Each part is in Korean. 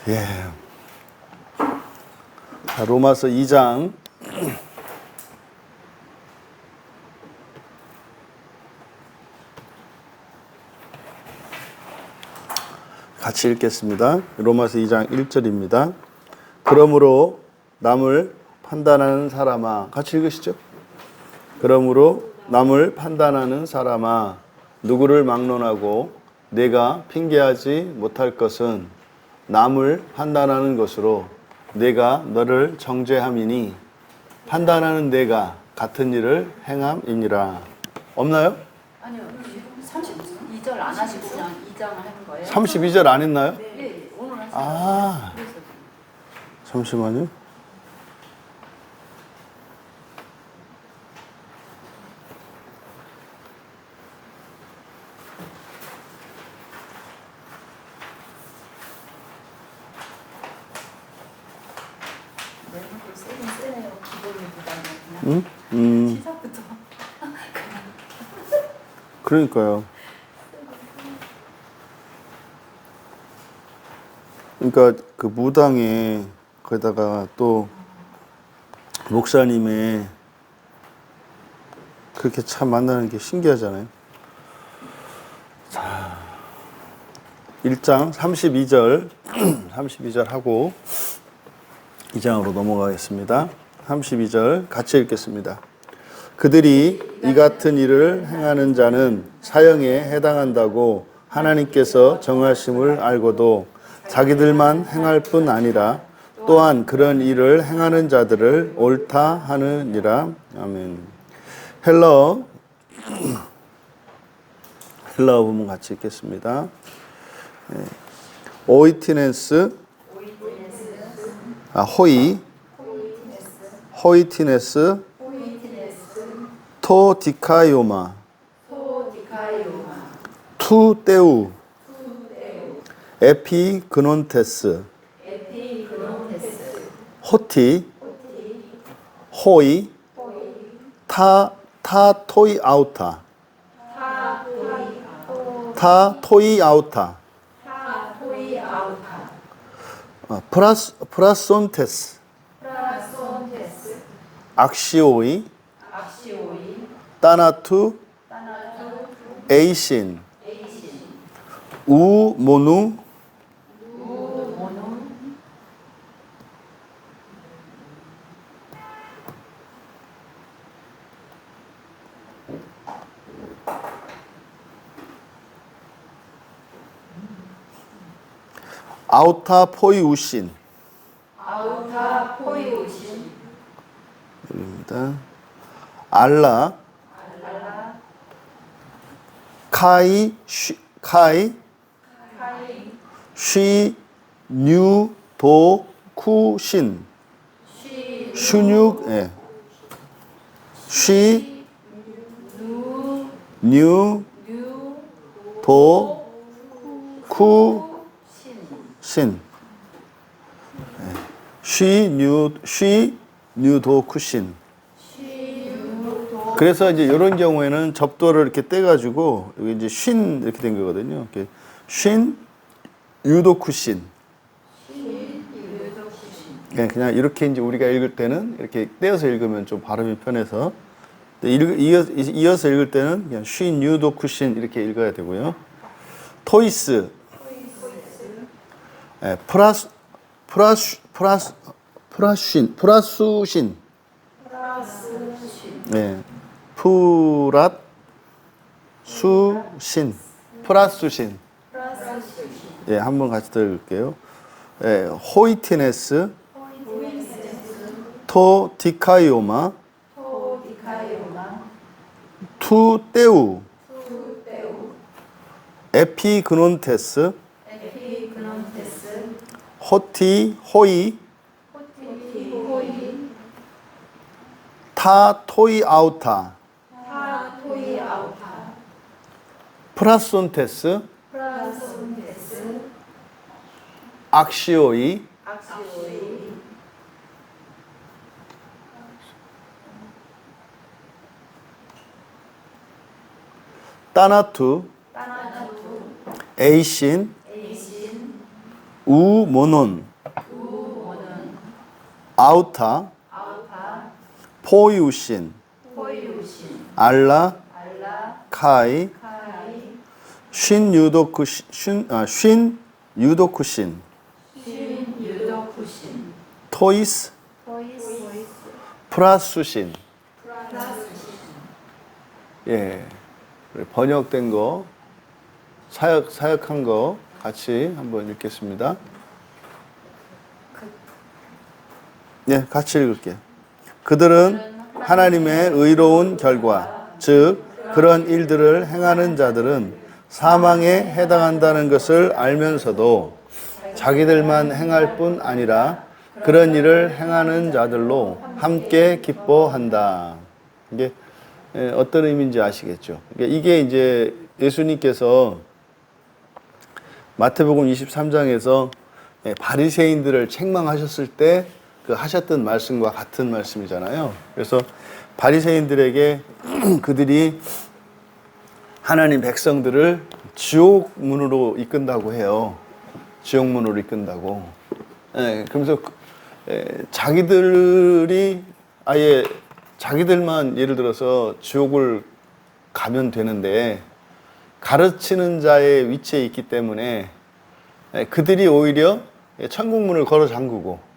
예. 자, 로마서 2장 같이 읽겠습니다. 로마서 2장 1절입니다. 그러므로 남을 판단하는 사람아, 같이 읽으시죠. 그러므로 남을 판단하는 사람아, 누구를 막론하고 내가 핑계하지 못할 것은 남을 판단하는 것으로 내가 너를 정죄함이니 판단하는 내가 같은 일을 행함이니라. 없나요? 아니요. 32절 안 하시고 그냥 2장을 하는 거예요? 32절 안 했나요? 네. 오늘 하시는 아, 거예요. 잠시만요. 내용도 세긴 세네요. 기본보다는 그냥 시작부터 그러니까요. 그러니까 그 무당에 거기다가 또 목사님의 그렇게 참 만나는 게 신기하잖아요. 자, 1장 32절 32절 하고 2장으로 넘어가겠습니다. 32절 같이 읽겠습니다. 그들이 이 같은 일을 행하는 자는 사형에 해당한다고 하나님께서 정하심을 알고도 자기들만 행할 뿐 아니라 또한 그런 일을 행하는 자들을 옳다 하느니라. 아멘. 헬라어 부분 같이 읽겠습니다. 오이티네스, 호이티네스, 토디카이오마, 투떼우, 에피그논테스, 호티, 호이, 타토이아우타, 프라손테스, 악시오이, 따나투, 에이신, 우모누, 아우타포이우신, 여기입니다. 알라, 카이, 뉴도쿠신, 슈뉴, 예. 뉴도쿠신, 뉴도쿠신. 그래서 이제 이런 경우에는 접도를 이렇게 떼가지고 여기 이제 쉰 이렇게 된 거거든요. 이렇게 쉰 유도쿠신. 그냥 이렇게 이제 우리가 읽을 때는 이렇게 떼어서 읽으면 좀 발음이 편해서 이어서 읽을 때는 그냥 쉰 유도쿠신 이렇게 읽어야 되고요. 토이스, 프라수신, 네, 프라수신, 예, 한번 같이 더 읽을게요. 예, 호이티네스, 토디카이오마, 투떼우, 에피그논테스, 호티, 호이, 타토이아우타, 프라손테스, 악시오이, 따나투, 에이신, 우모논, 아우타, 포유신, 알라, 카이, 쉰 유도쿠신, 토이스, 프라수신. 예, 번역된 거, 사역한 거 같이 한번 읽겠습니다. 네, 같이 읽을게요. 그들은 하나님의 의로운 결과, 즉 그런 일들을 행하는 자들은 사망에 해당한다는 것을 알면서도 자기들만 행할 뿐 아니라 그런 일을 행하는 자들로 함께 기뻐한다. 이게 어떤 의미인지 아시겠죠? 이게 이제 예수님께서 마태복음 23장에서 바리새인들을 책망하셨을 때 그 하셨던 말씀과 같은 말씀이잖아요. 그래서 바리새인들에게 그들이 하나님 백성들을 지옥문으로 이끈다고 해요. 지옥문으로 이끈다고. 그러면서 자기들이 아예 자기들만 예를 들어서 지옥을 가면 되는데 가르치는 자의 위치에 있기 때문에 그들이 오히려 천국문을 걸어 잠그고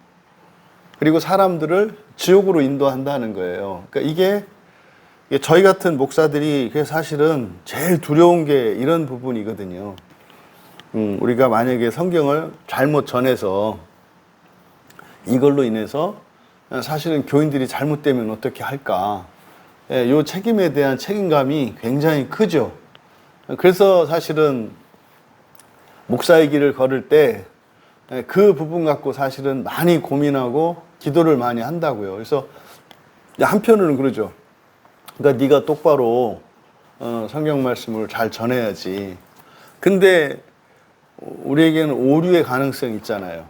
그리고 사람들을 지옥으로 인도한다는 거예요. 그러니까 이게 저희 같은 목사들이 사실은 제일 두려운 게 이런 부분이거든요. 우리가 만약에 성경을 잘못 전해서 이걸로 인해서 사실은 교인들이 잘못되면 어떻게 할까? 이 책임에 대한 책임감이 굉장히 크죠. 그래서 사실은 목사의 길을 걸을 때 그 부분 갖고 사실은 많이 고민하고 기도를 많이 한다고요. 그래서 한편으로는 그러죠. 그러니까 네가 똑바로 성경 말씀을 잘 전해야지. 근데 우리에게는 오류의 가능성이 있잖아요.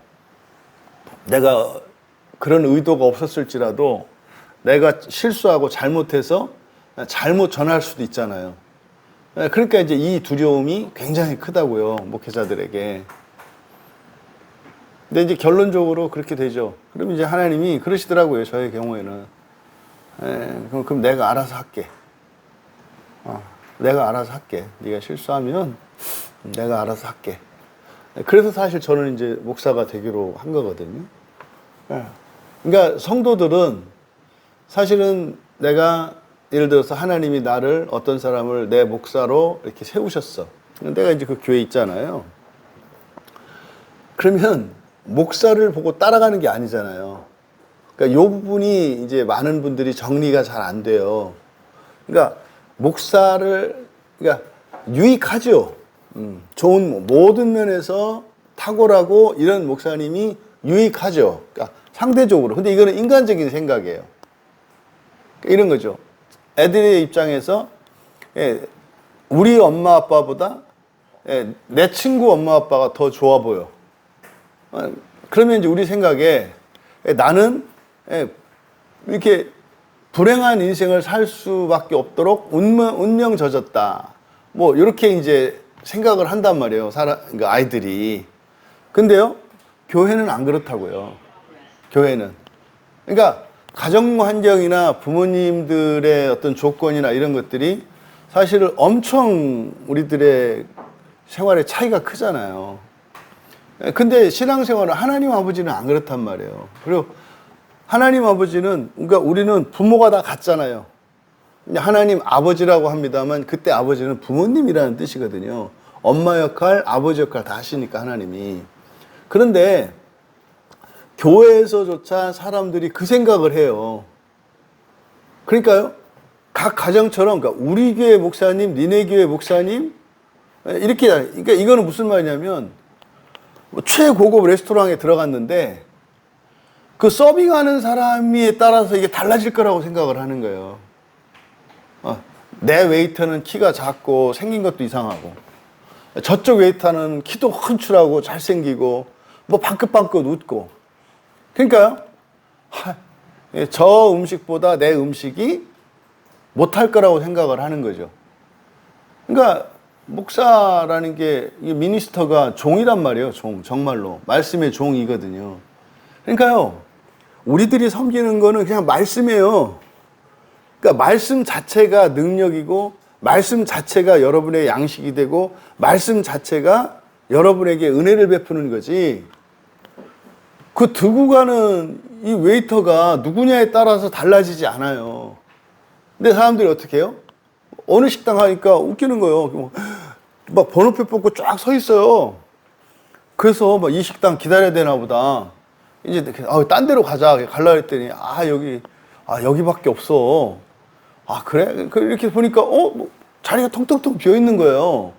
내가 그런 의도가 없었을지라도 내가 실수하고 잘못해서 잘못 전할 수도 있잖아요. 그러니까 이제 이 두려움이 굉장히 크다고요, 목회자들에게. 근데 이제 결론적으로 그렇게 되죠. 그럼 이제 하나님이 그러시더라고요, 저의 경우에는. 그럼 내가 알아서 할게. 내가 알아서 할게. 네가 실수하면 내가 알아서 할게. 그래서 사실 저는 이제 목사가 되기로 한 거거든요. 그러니까 성도들은 사실은 내가 예를 들어서 하나님이 나를 어떤 사람을 내 목사로 이렇게 세우셨어. 내가 이제 그 교회 있잖아요. 그러면 목사를 보고 따라가는 게 아니잖아요. 그러니까 이 부분이 이제 많은 분들이 정리가 잘 안 돼요. 그러니까 목사를, 그러니까 유익하죠. 좋은 모든 면에서 탁월하고 이런 목사님이 유익하죠. 그러니까 상대적으로. 근데 이거는 인간적인 생각이에요. 그러니까 이런 거죠. 애들의 입장에서 우리 엄마 아빠보다 내 친구 엄마 아빠가 더 좋아 보여. 그러면 이제 우리 생각에 나는 이렇게 불행한 인생을 살 수밖에 없도록 운명 젖었다. 뭐 이렇게 이제 생각을 한단 말이에요. 그러니까 아이들이. 근데요, 교회는 안 그렇다고요. 교회는. 그러니까 가정 환경이나 부모님들의 어떤 조건이나 이런 것들이 사실은 엄청 우리들의 생활에 차이가 크잖아요. 근데 신앙생활은 하나님 아버지는 안 그렇단 말이에요. 그리고 하나님 아버지는, 그러니까 우리는 부모가 다 같잖아요. 하나님 아버지라고 합니다만 그때 아버지는 부모님이라는 뜻이거든요. 엄마 역할, 아버지 역할 다 하시니까 하나님이. 그런데 교회에서조차 사람들이 그 생각을 해요. 그러니까요, 각 가정처럼, 그러니까 우리 교회 목사님, 니네 교회 목사님, 이렇게, 그러니까 이거는 무슨 말이냐면, 최고급 레스토랑에 들어갔는데, 그 서빙하는 사람에 따라서 이게 달라질 거라고 생각을 하는 거예요. 내 웨이터는 키가 작고 생긴 것도 이상하고, 저쪽 웨이터는 키도 헌출하고 잘생기고, 뭐 방긋방긋 웃고. 그러니까요, 저 음식보다 내 음식이 못할 거라고 생각을 하는 거죠. 그러니까 목사라는 게 이 미니스터가 종이란 말이에요. 종, 정말로 말씀의 종이거든요. 그러니까요, 우리들이 섬기는 거는 그냥 말씀이에요. 그러니까 말씀 자체가 능력이고, 말씀 자체가 여러분의 양식이 되고, 말씀 자체가 여러분에게 은혜를 베푸는 거지. 그 두고 가는 이 웨이터가 누구냐에 따라서 달라지지 않아요. 근데 사람들이 어떻게 해요? 어느 식당 가니까 웃기는 거예요. 막 번호표 뽑고 쫙 서 있어요. 그래서 막 이 식당 기다려야 되나 보다. 이제 딴 데로 가자. 갈라 했더니 여기밖에 없어. 그래? 이렇게 보니까 뭐 자리가 텅텅텅 비어 있는 거예요.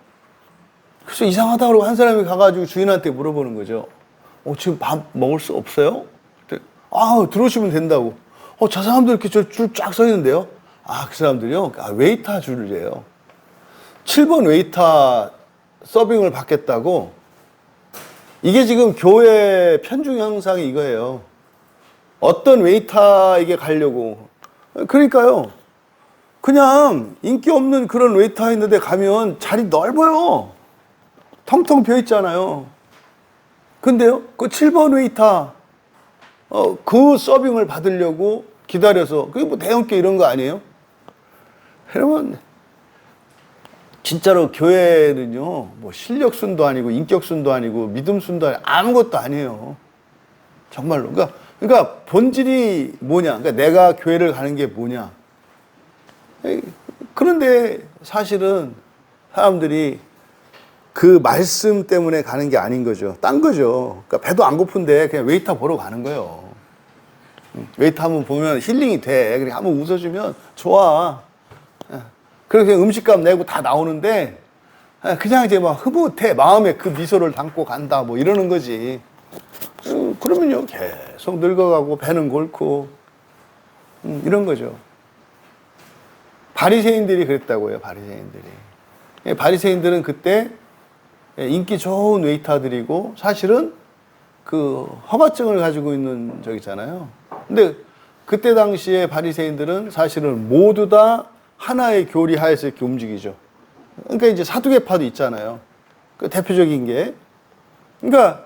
그래서 이상하다 그러고 한 사람이 가가지고 주인한테 물어보는 거죠. 지금 밥 먹을 수 없어요? 들어오시면 된다고. 저 사람들 이렇게 줄 쫙 서 있는데요. 그 사람들이요? 웨이터 줄이래요. 7번 웨이터 서빙을 받겠다고. 이게 지금 교회 편중 현상이 이거예요. 어떤 웨이터에게 가려고. 그러니까요. 그냥 인기 없는 그런 웨이터 있는데 가면 자리 넓어요. 텅텅 비어 있잖아요. 근데요, 그 7번 웨이터, 그 서빙을 받으려고 기다려서, 그게 뭐 대형교 이런 거 아니에요? 여러분, 진짜로 교회는요, 뭐 실력순도 아니고, 인격순도 아니고, 믿음순도 아니고, 아무것도 아니에요. 정말로. 그러니까 본질이 뭐냐? 그러니까 내가 교회를 가는 게 뭐냐? 그런데 사실은 사람들이 그 말씀 때문에 가는 게 아닌 거죠. 딴 거죠. 그러니까 배도 안 고픈데 그냥 웨이터 보러 가는 거예요. 웨이터 한번 보면 힐링이 돼. 그래 한번 웃어주면 좋아. 그렇게 음식값 내고 다 나오는데 그냥 이제 막 흐뭇해. 마음에 그 미소를 담고 간다. 뭐 이러는 거지. 그러면요 계속 늙어가고 배는 골고 이런 거죠. 바리새인들이 그랬다고요. 바리새인들이. 바리새인들은 그때 인기 좋은 웨이터들이고 사실은 그 허가증을 가지고 있는 적이잖아요. 근데 그때 당시에 바리새인들은 사실은 모두 다 하나의 교리 하에서 이렇게 움직이죠. 그러니까 이제 사두개파도 있잖아요. 그 대표적인 게. 그러니까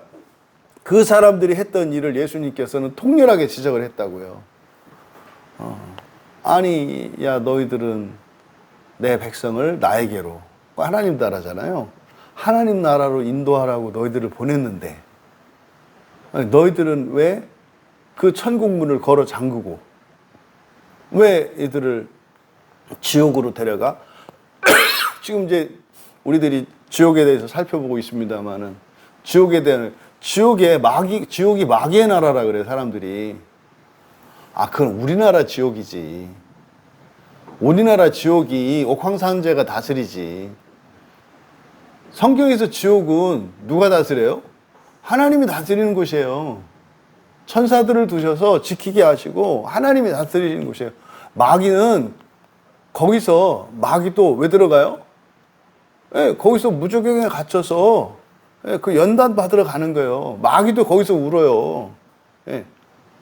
그 사람들이 했던 일을 예수님께서는 통렬하게 지적을 했다고요. 아니, 야, 너희들은 내 백성을 나에게로. 하나님 나라잖아요. 하나님 나라로 인도하라고 너희들을 보냈는데, 너희들은 왜 그 천국 문을 걸어 잠그고, 왜 이들을 지옥으로 데려가? 지금 이제 우리들이 지옥에 대해서 살펴보고 있습니다만은, 지옥이 마귀의 나라라 그래, 사람들이. 그건 우리나라 지옥이지. 우리나라 지옥이 옥황상제가 다스리지. 성경에서 지옥은 누가 다스려요? 하나님이 다스리는 곳이에요. 천사들을 두셔서 지키게 하시고 하나님이 다스리는 곳이에요. 마귀는 마귀도 왜 들어가요? 거기서 무저경에 갇혀서 그 연단 받으러 가는 거예요. 마귀도 거기서 울어요.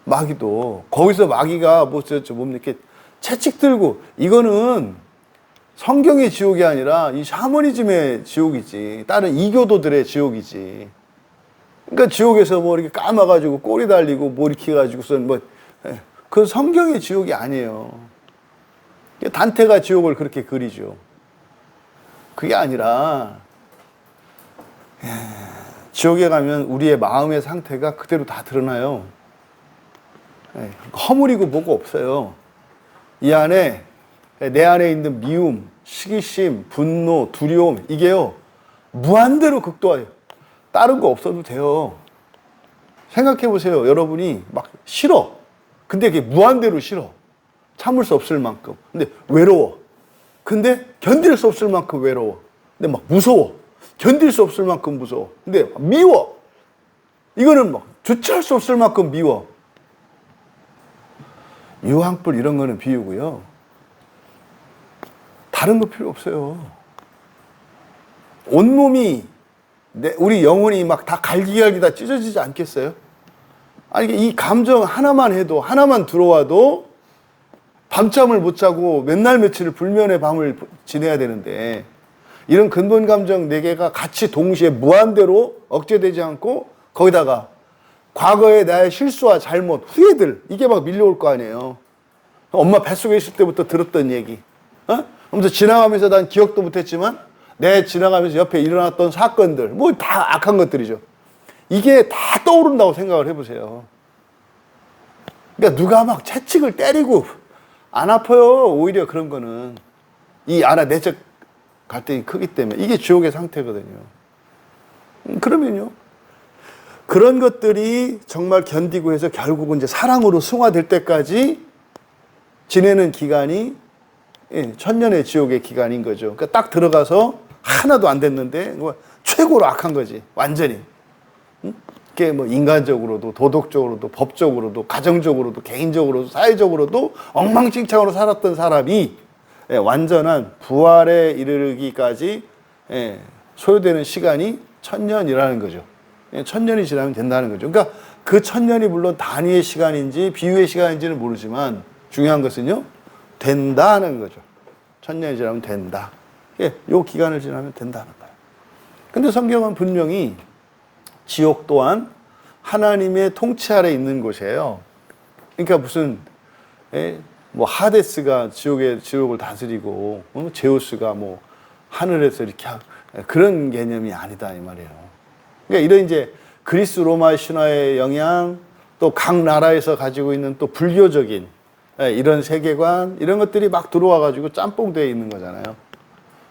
마귀도. 거기서 마귀가 뭡니까? 채찍 들고, 이거는 성경의 지옥이 아니라 이 샤머니즘의 지옥이지. 다른 이교도들의 지옥이지. 그러니까 지옥에서 뭐 이렇게 감아가지고 꼬리 달리고 뭐 이렇게 해가지고선 그 성경의 지옥이 아니에요. 단테가 지옥을 그렇게 그리죠. 그게 아니라, 지옥에 가면 우리의 마음의 상태가 그대로 다 드러나요. 허물이고 뭐고 없어요. 이 안에, 내 안에 있는 미움, 시기심, 분노, 두려움, 이게요, 무한대로 극도화해요. 다른 거 없어도 돼요. 생각해 보세요. 여러분이 막 싫어. 근데 그게 무한대로 싫어. 참을 수 없을 만큼. 근데 외로워. 근데 견딜 수 없을 만큼 외로워. 근데 막 무서워. 견딜 수 없을 만큼 무서워. 근데 미워. 이거는 막 주체할 수 없을 만큼 미워. 유황불 이런 거는 비유고요. 다른 거 필요 없어요. 온몸이, 우리 영혼이 막 다 갈기갈기 다 찢어지지 않겠어요? 이 감정 하나만 해도, 하나만 들어와도 밤잠을 못 자고 맨날 며칠을 불면의 밤을 지내야 되는데, 이런 근본 감정 4개가 같이 동시에 무한대로 억제되지 않고 거기다가 과거의 나의 실수와 잘못, 후회들 이게 막 밀려올 거 아니에요. 엄마 뱃속에 있을 때부터 들었던 얘기. 그러면서 지나가면서 난 기억도 못했지만 내 지나가면서 옆에 일어났던 사건들 뭐 다 악한 것들이죠. 이게 다 떠오른다고 생각을 해보세요. 그러니까 누가 막 채찍을 때리고 안 아파요. 오히려 그런 거는 이 안에 내적 갈등이 크기 때문에 이게 지옥의 상태거든요. 그러면요. 그런 것들이 정말 견디고 해서 결국은 이제 사랑으로 승화될 때까지 지내는 기간이 천년의 지옥의 기간인 거죠. 그러니까 딱 들어가서 하나도 안 됐는데 최고로 악한 거지. 완전히. 그게 뭐 인간적으로도 도덕적으로도 법적으로도 가정적으로도 개인적으로도 사회적으로도 엉망진창으로 살았던 사람이 완전한 부활에 이르기까지 소요되는 시간이 천년이라는 거죠. 천년이 지나면 된다는 거죠. 그러니까 그 천년이 물론 단위의 시간인지 비유의 시간인지는 모르지만 중요한 것은요, 된다는 거죠. 천년이 지나면 된다. 요 기간을 지나면 된다는 거예요. 근데 성경은 분명히 지옥 또한 하나님의 통치 아래 있는 곳이에요. 그러니까 무슨 뭐 하데스가 지옥을 다스리고 제우스가 뭐 하늘에서 이렇게 그런 개념이 아니다 이 말이에요. 그러니까 이런 이제 그리스 로마 신화의 영향, 또 각 나라에서 가지고 있는 또 불교적인 이런 세계관 이런 것들이 막 들어와 가지고 짬뽕되어 있는 거잖아요.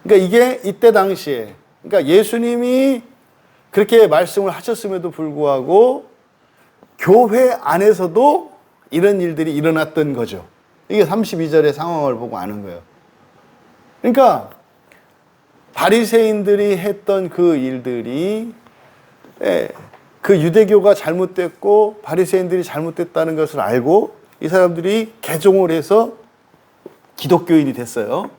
그러니까 이게 이때 당시에 그러니까 예수님이 그렇게 말씀을 하셨음에도 불구하고 교회 안에서도 이런 일들이 일어났던 거죠. 이게 32절의 상황을 보고 아는 거예요. 그러니까 바리새인들이 했던 그 일들이 그 유대교가 잘못됐고 바리새인들이 잘못됐다는 것을 알고 이 사람들이 개종을 해서 기독교인이 됐어요.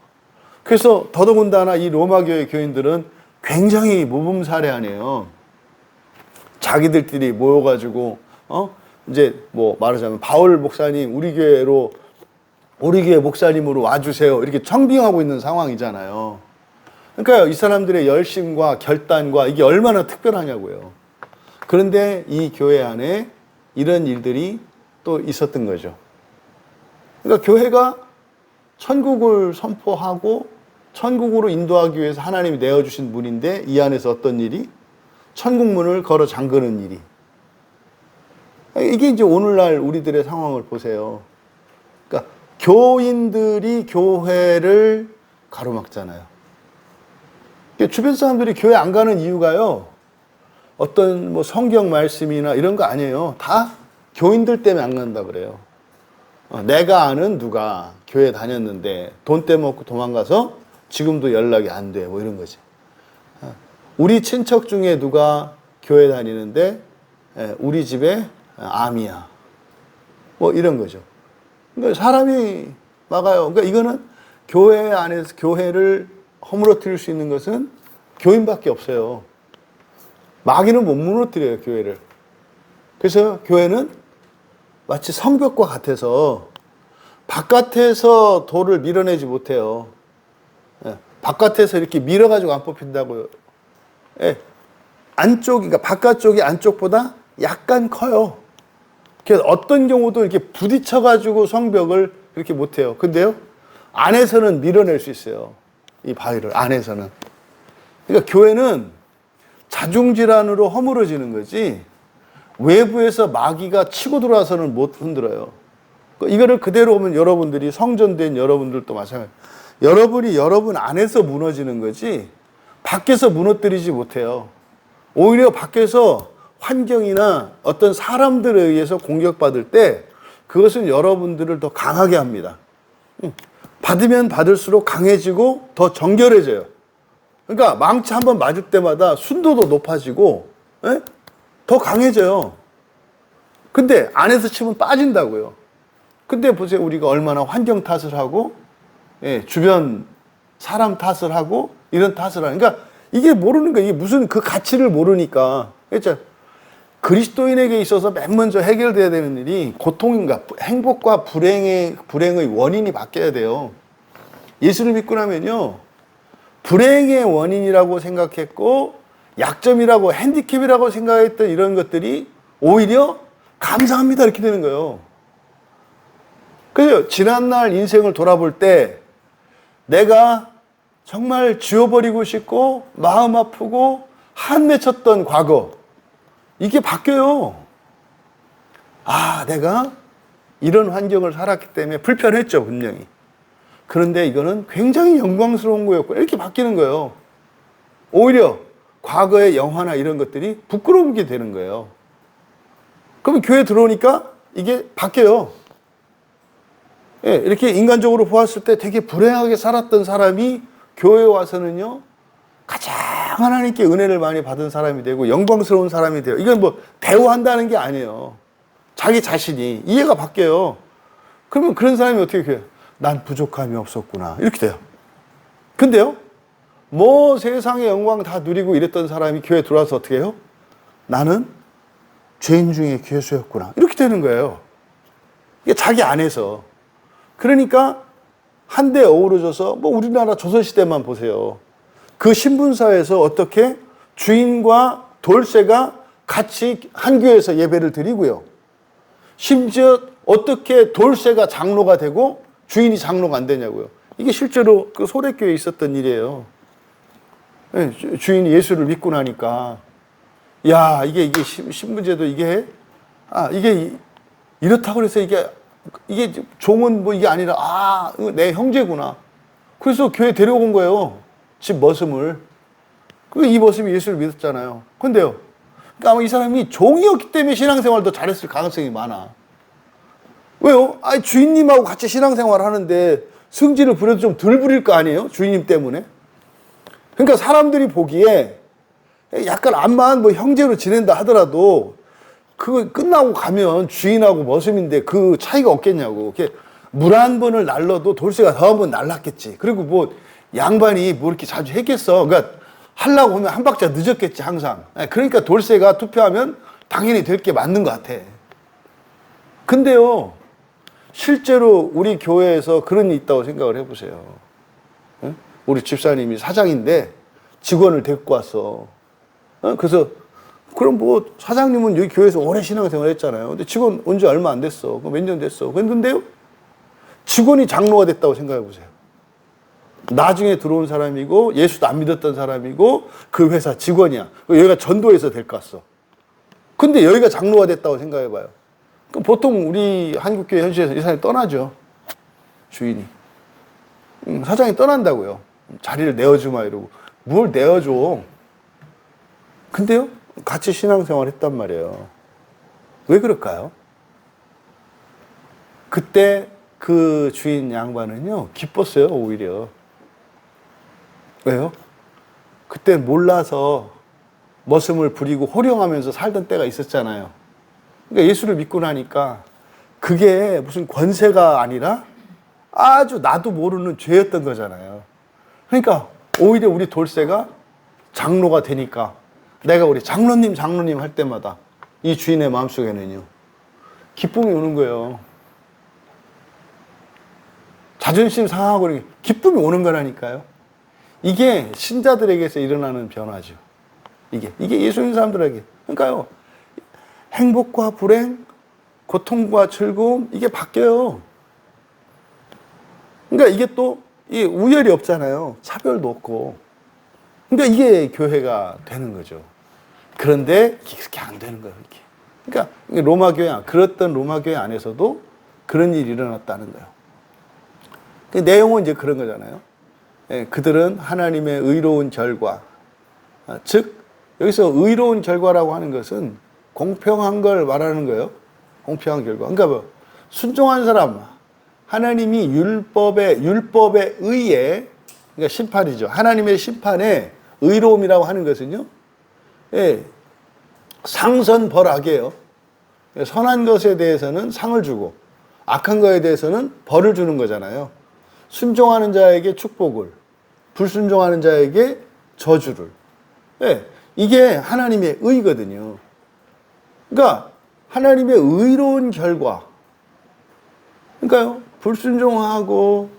그래서 더더군다나 이 로마교의 교인들은 굉장히 모범사례하네요. 자기들끼리 모여가지고 이제 뭐 말하자면 바울 목사님 우리 교회 목사님으로 와주세요 이렇게 청빙하고 있는 상황이잖아요. 그러니까 이 사람들의 열심과 결단과 이게 얼마나 특별하냐고요. 그런데 이 교회 안에 이런 일들이 또 있었던 거죠. 그러니까 교회가 천국을 선포하고 천국으로 인도하기 위해서 하나님이 내어주신 문인데 이 안에서 어떤 일이? 천국문을 걸어 잠그는 일이. 이게 이제 오늘날 우리들의 상황을 보세요. 그러니까 교인들이 교회를 가로막잖아요. 주변 사람들이 교회 안 가는 이유가요. 어떤 뭐 성경 말씀이나 이런 거 아니에요. 다 교인들 때문에 안 간다 그래요. 내가 아는 누가 교회 다녔는데 돈 떼먹고 도망가서 지금도 연락이 안 돼. 뭐 이런 거지. 우리 친척 중에 누가 교회 다니는데 우리 집에 암이야. 뭐 이런 거죠. 그러니까 사람이 막아요. 그러니까 이거는 교회 안에서 교회를 허물어뜨릴 수 있는 것은 교인밖에 없어요. 마귀는 못 무너뜨려요, 교회를. 그래서 교회는 마치 성벽과 같아서 바깥에서 돌을 밀어내지 못해요. 바깥에서 이렇게 밀어가지고 안 뽑힌다고요. 그러니까 바깥쪽이 안쪽보다 약간 커요. 그래서 어떤 경우도 이렇게 부딪혀가지고 성벽을 그렇게 못해요. 근데요, 안에서는 밀어낼 수 있어요. 이 바위를, 안에서는. 그러니까 교회는 자중질환으로 허물어지는 거지, 외부에서 마귀가 치고 들어와서는 못 흔들어요. 이거를 그대로 보면 여러분들이 성전된 여러분들도 마찬가지예요. 여러분이 여러분 안에서 무너지는 거지 밖에서 무너뜨리지 못해요. 오히려 밖에서 환경이나 어떤 사람들에 의해서 공격받을 때 그것은 여러분들을 더 강하게 합니다. 받으면 받을수록 강해지고 더 정결해져요. 그러니까 망치 한번 맞을 때마다 순도도 높아지고 더 강해져요. 근데 안에서 치면 빠진다고요. 근데 보세요, 우리가 얼마나 환경 탓을 하고 주변 사람 탓을 하고 이런 탓을 하는. 그러니까 이게 모르는 거예요. 이게 무슨 그 가치를 모르니까. 그렇죠? 그리스도인에게 있어서 맨 먼저 해결돼야 되는 일이 고통인가 행복과 불행의 원인이 바뀌어야 돼요. 예수를 믿고 나면요, 불행의 원인이라고 생각했고 약점이라고 핸디캡이라고 생각했던 이런 것들이 오히려 감사합니다 이렇게 되는 거예요. 그래서 지난날 인생을 돌아볼 때 내가 정말 지워버리고 싶고 마음 아프고 한 맺혔던 과거 이게 바뀌어요. 아, 내가 이런 환경을 살았기 때문에 불편했죠, 분명히. 그런데 이거는 굉장히 영광스러운 거였고 이렇게 바뀌는 거예요. 오히려 과거의 영화나 이런 것들이 부끄러움이 되는 거예요. 그러면 교회 들어오니까 이게 바뀌어요. 예, 이렇게 인간적으로 보았을 때 되게 불행하게 살았던 사람이 교회에 와서는요, 가장 하나님께 은혜를 많이 받은 사람이 되고 영광스러운 사람이 돼요. 이건 뭐 대우한다는 게 아니에요. 자기 자신이 이해가 바뀌어요. 그러면 그런 사람이 어떻게 해요? 난 부족함이 없었구나. 이렇게 돼요. 근데요, 뭐 세상의 영광 다 누리고 이랬던 사람이 교회에 들어와서 어떻게 해요? 나는 죄인 중에 괴수였구나. 이렇게 되는 거예요. 이게 자기 안에서. 그러니까 한데 어우러져서 뭐 우리나라 조선시대만 보세요. 그 신분사에서 어떻게 주인과 돌쇠가 같이 한 교회에서 예배를 드리고요. 심지어 어떻게 돌쇠가 장로가 되고 주인이 장로가 안 되냐고요. 이게 실제로 그 소래교회에 있었던 일이에요. 주인이 예수를 믿고 나니까 야, 이게 신분제도 이게 이렇다고 그래서 이게 종은 뭐 이게 아니라 내 형제구나. 그래서 교회 데려온 거예요. 집 머슴을. 이 머슴이 예수를 믿었잖아요. 근데요, 그러니까 아마 이 사람이 종이었기 때문에 신앙생활도 잘했을 가능성이 많아. 왜요? 주인님하고 같이 신앙생활 하는데 성질을 부려도 좀 덜 부릴 거 아니에요? 주인님 때문에. 그러니까 사람들이 보기에 약간 암만 뭐 형제로 지낸다 하더라도 그거 끝나고 가면 주인하고 머슴인데 그 차이가 없겠냐고. 물 한 번을 날라도 돌쇠가 더 한 번 날랐겠지. 그리고 뭐 양반이 뭐 이렇게 자주 했겠어. 그러니까 하려고 하면 한 박자 늦었겠지, 항상. 그러니까 돌쇠가 투표하면 당연히 될 게 맞는 것 같아. 근데요, 실제로 우리 교회에서 그런 일이 있다고 생각을 해보세요. 우리 집사님이 사장인데 직원을 데리고 왔어. 그래서 그럼 뭐 사장님은 여기 교회에서 오래 신앙생활 했잖아요. 근데 직원 온 지 얼마 안 됐어. 몇 년 됐어. 그랬는데요, 직원이 장로가 됐다고 생각해 보세요. 나중에 들어온 사람이고 예수도 안 믿었던 사람이고 그 회사 직원이야. 여기가 전도해서 데리고 왔어. 근데 여기가 장로가 됐다고 생각해 봐요. 그럼 보통 우리 한국교회 현실에서 이 사람이 떠나죠. 주인이. 사장이 떠난다고요. 자리를 내어주마 이러고. 뭘 내어줘. 근데요, 같이 신앙생활 했단 말이에요. 왜 그럴까요? 그때 그 주인 양반은요, 기뻤어요, 오히려. 왜요? 그때 몰라서 머슴을 부리고 호령하면서 살던 때가 있었잖아요. 그러니까 예수를 믿고 나니까 그게 무슨 권세가 아니라 아주 나도 모르는 죄였던 거잖아요. 그러니까 오히려 우리 돌쇠가 장로가 되니까 내가 우리 장로님 할 때마다 이 주인의 마음속에는요, 기쁨이 오는 거예요. 자존심 상하고 그러게 기쁨이 오는 거라니까요. 이게 신자들에게서 일어나는 변화죠. 이게 예수 믿는 사람들에게. 그러니까요, 행복과 불행, 고통과 즐거움, 이게 바뀌어요. 그러니까 이게 또 우열이 없잖아요. 차별도 없고. 그러니까 이게 교회가 되는 거죠. 그런데 그렇게 안 되는 거예요. 이렇게. 그러니까 로마 교회, 그랬던 로마 교회 안에서도 그런 일이 일어났다는 거예요. 그 내용은 이제 그런 거잖아요. 그들은 하나님의 의로운 결과, 즉 여기서 의로운 결과라고 하는 것은 공평한 걸 말하는 거예요. 공평한 결과. 그러니까 뭐 순종한 사람, 하나님이 율법에 의해, 그러니까 심판이죠. 하나님의 심판에 의로움이라고 하는 것은요, 상선벌악이에요. 선한 것에 대해서는 상을 주고 악한 것에 대해서는 벌을 주는 거잖아요. 순종하는 자에게 축복을, 불순종하는 자에게 저주를. 이게 하나님의 의거든요. 그러니까 하나님의 의로운 결과. 그러니까요, 불순종하고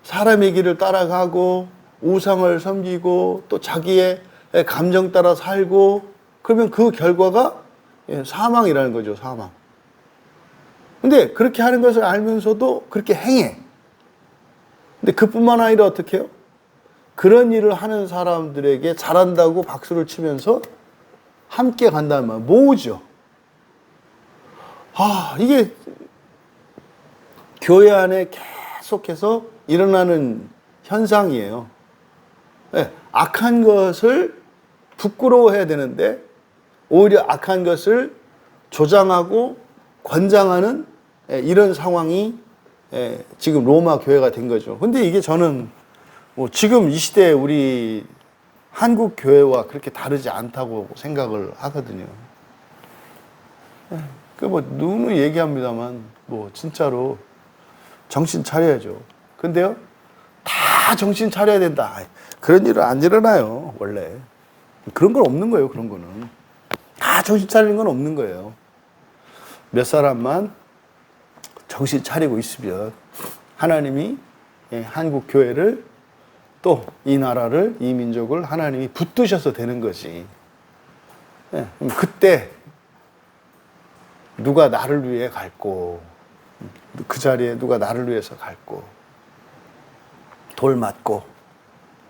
사람의 길을 따라가고 우상을 섬기고 또 자기의 감정 따라 살고 그러면 그 결과가 사망이라는 거죠. 사망. 근데 그렇게 하는 것을 알면서도 그렇게 행해. 근데 그뿐만 아니라 어떻게 해요? 그런 일을 하는 사람들에게 잘한다고 박수를 치면서 함께 간다는 말, 모으죠. 이게 교회 안에 계속해서 일어나는 현상이에요. 악한 것을 부끄러워해야 되는데 오히려 악한 것을 조장하고 권장하는 이런 상황이 지금 로마 교회가 된 거죠. 근데 이게 저는 지금 이 시대에 우리 한국 교회와 그렇게 다르지 않다고 생각을 하거든요. 누누이 얘기합니다만 진짜로 정신 차려야죠. 근데요, 다 정신 차려야 된다. 그런 일은 안 일어나요, 원래. 그런 건 없는 거예요, 그런 거는. 다 정신 차리는 건 없는 거예요. 몇 사람만 정신 차리고 있으면 하나님이 한국 교회를 또 이 나라를, 이 민족을 하나님이 붙드셔서 되는 거지. 그때 누가 나를 위해 갈고, 그 자리에 누가 나를 위해서 갈고, 돌 맞고,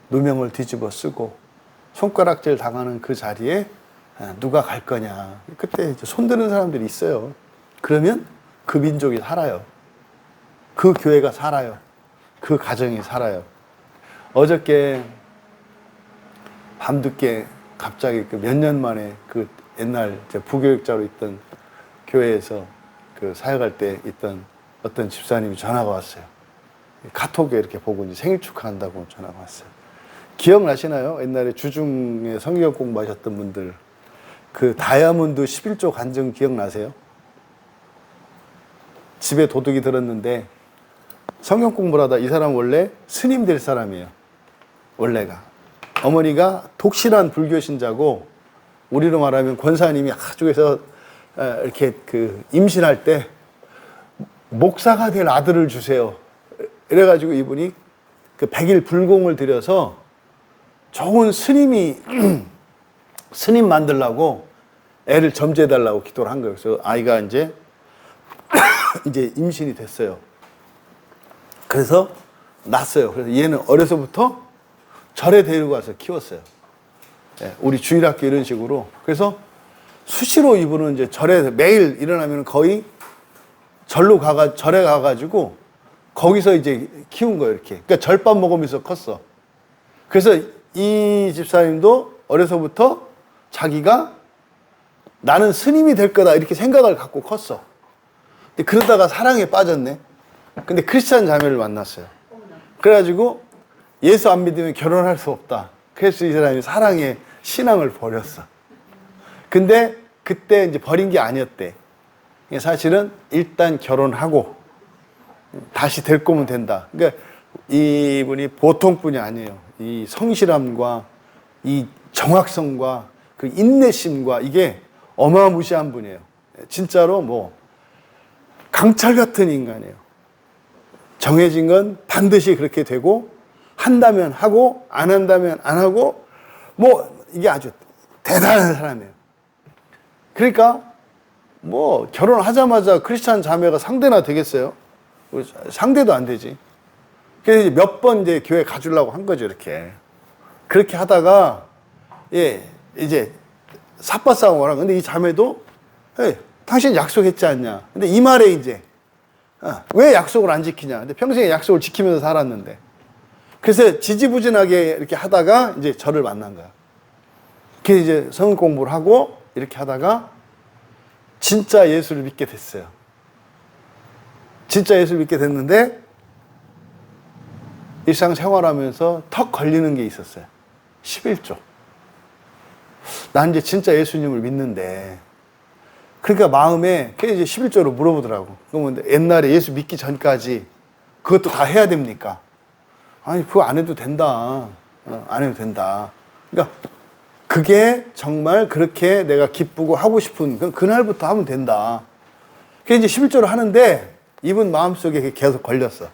누명을 뒤집어 쓰고, 손가락질 당하는 그 자리에 누가 갈 거냐. 그때 이제 손드는 사람들이 있어요. 그러면 그 민족이 살아요. 그 교회가 살아요. 그 가정이 살아요. 어저께 밤늦게 갑자기 몇 년 만에 그 옛날 부교육자로 있던 교회에서 그 사역할 때 있던 어떤 집사님이 전화가 왔어요. 카톡에 이렇게 보고 이제 생일 축하한다고 전화가 왔어요. 기억나시나요? 옛날에 주중에 성경 공부하셨던 분들, 그 다이아몬드 11조 간증 기억나세요? 집에 도둑이 들었는데 성경 공부를 하다 이 사람 원래 스님 될 사람이에요. 원래가. 어머니가 독실한 불교 신자고, 우리로 말하면 권사님이 저쪽에서 이렇게 그 임신할 때 목사가 될 아들을 주세요. 이래가지고 이분이 그 100일 불공을 들여서 좋은 스님이 스님 만들라고 애를 점지해달라고 기도를 한 거예요. 그래서 아이가 이제 임신이 됐어요. 그래서 낳았어요. 그래서 얘는 어려서부터 절에 데리고 가서 키웠어요. 우리 주일학교 이런 식으로. 그래서 수시로 이분은 이제 절에 매일 일어나면 거의 절에 가가지고 거기서 이제 키운 거예요, 이렇게. 그러니까 절밥 먹으면서 컸어. 그래서 이 집사님도 어려서부터 자기가 나는 스님이 될 거다 이렇게 생각을 갖고 컸어. 근데 그러다가 사랑에 빠졌네. 근데 크리스찬 자매를 만났어요. 그래가지고 예수 안 믿으면 결혼할 수 없다. 그래서 이 사람이 사랑에 신앙을 버렸어. 근데 그때 이제 버린 게 아니었대. 사실은 일단 결혼하고 다시 될 거면 된다. 그러니까 이분이 보통 분이 아니에요. 이 성실함과 이 정확성과 그 인내심과 이게 어마무시한 분이에요. 진짜로 강철 같은 인간이에요. 정해진 건 반드시 그렇게 되고, 한다면 하고 안 한다면 안 하고, 이게 아주 대단한 사람이에요. 그러니까 결혼하자마자 크리스찬 자매가 상대나 되겠어요? 상대도 안 되지. 그래서 몇 번 이제 교회 가주려고 한 거죠, 이렇게. 그렇게 하다가 이제 삿바싸움을 하고. 근데 이 자매도 당신 약속했지 않냐. 근데 이 말에 이제 왜 약속을 안 지키냐. 근데 평생에 약속을 지키면서 살았는데. 그래서 지지부진하게 이렇게 하다가 이제 저를 만난 거야. 그래서 이제 성경 공부를 하고 이렇게 하다가 진짜 예수를 믿게 됐어요. 진짜 예수를 믿게 됐는데 일상생활하면서 턱 걸리는 게 있었어요. 11조. 난 이제 진짜 예수님을 믿는데, 그러니까 마음에 이제 11조로 물어보더라고. 그러면 옛날에 예수 믿기 전까지 그것도 다 해야 됩니까? 아니, 그거 안 해도 된다. 안 해도 된다. 그러니까 그게 정말 그렇게 내가 기쁘고 하고 싶은 그날부터 하면 된다. 그래서 이제 11조를 하는데 이분 마음속에 계속 걸렸어.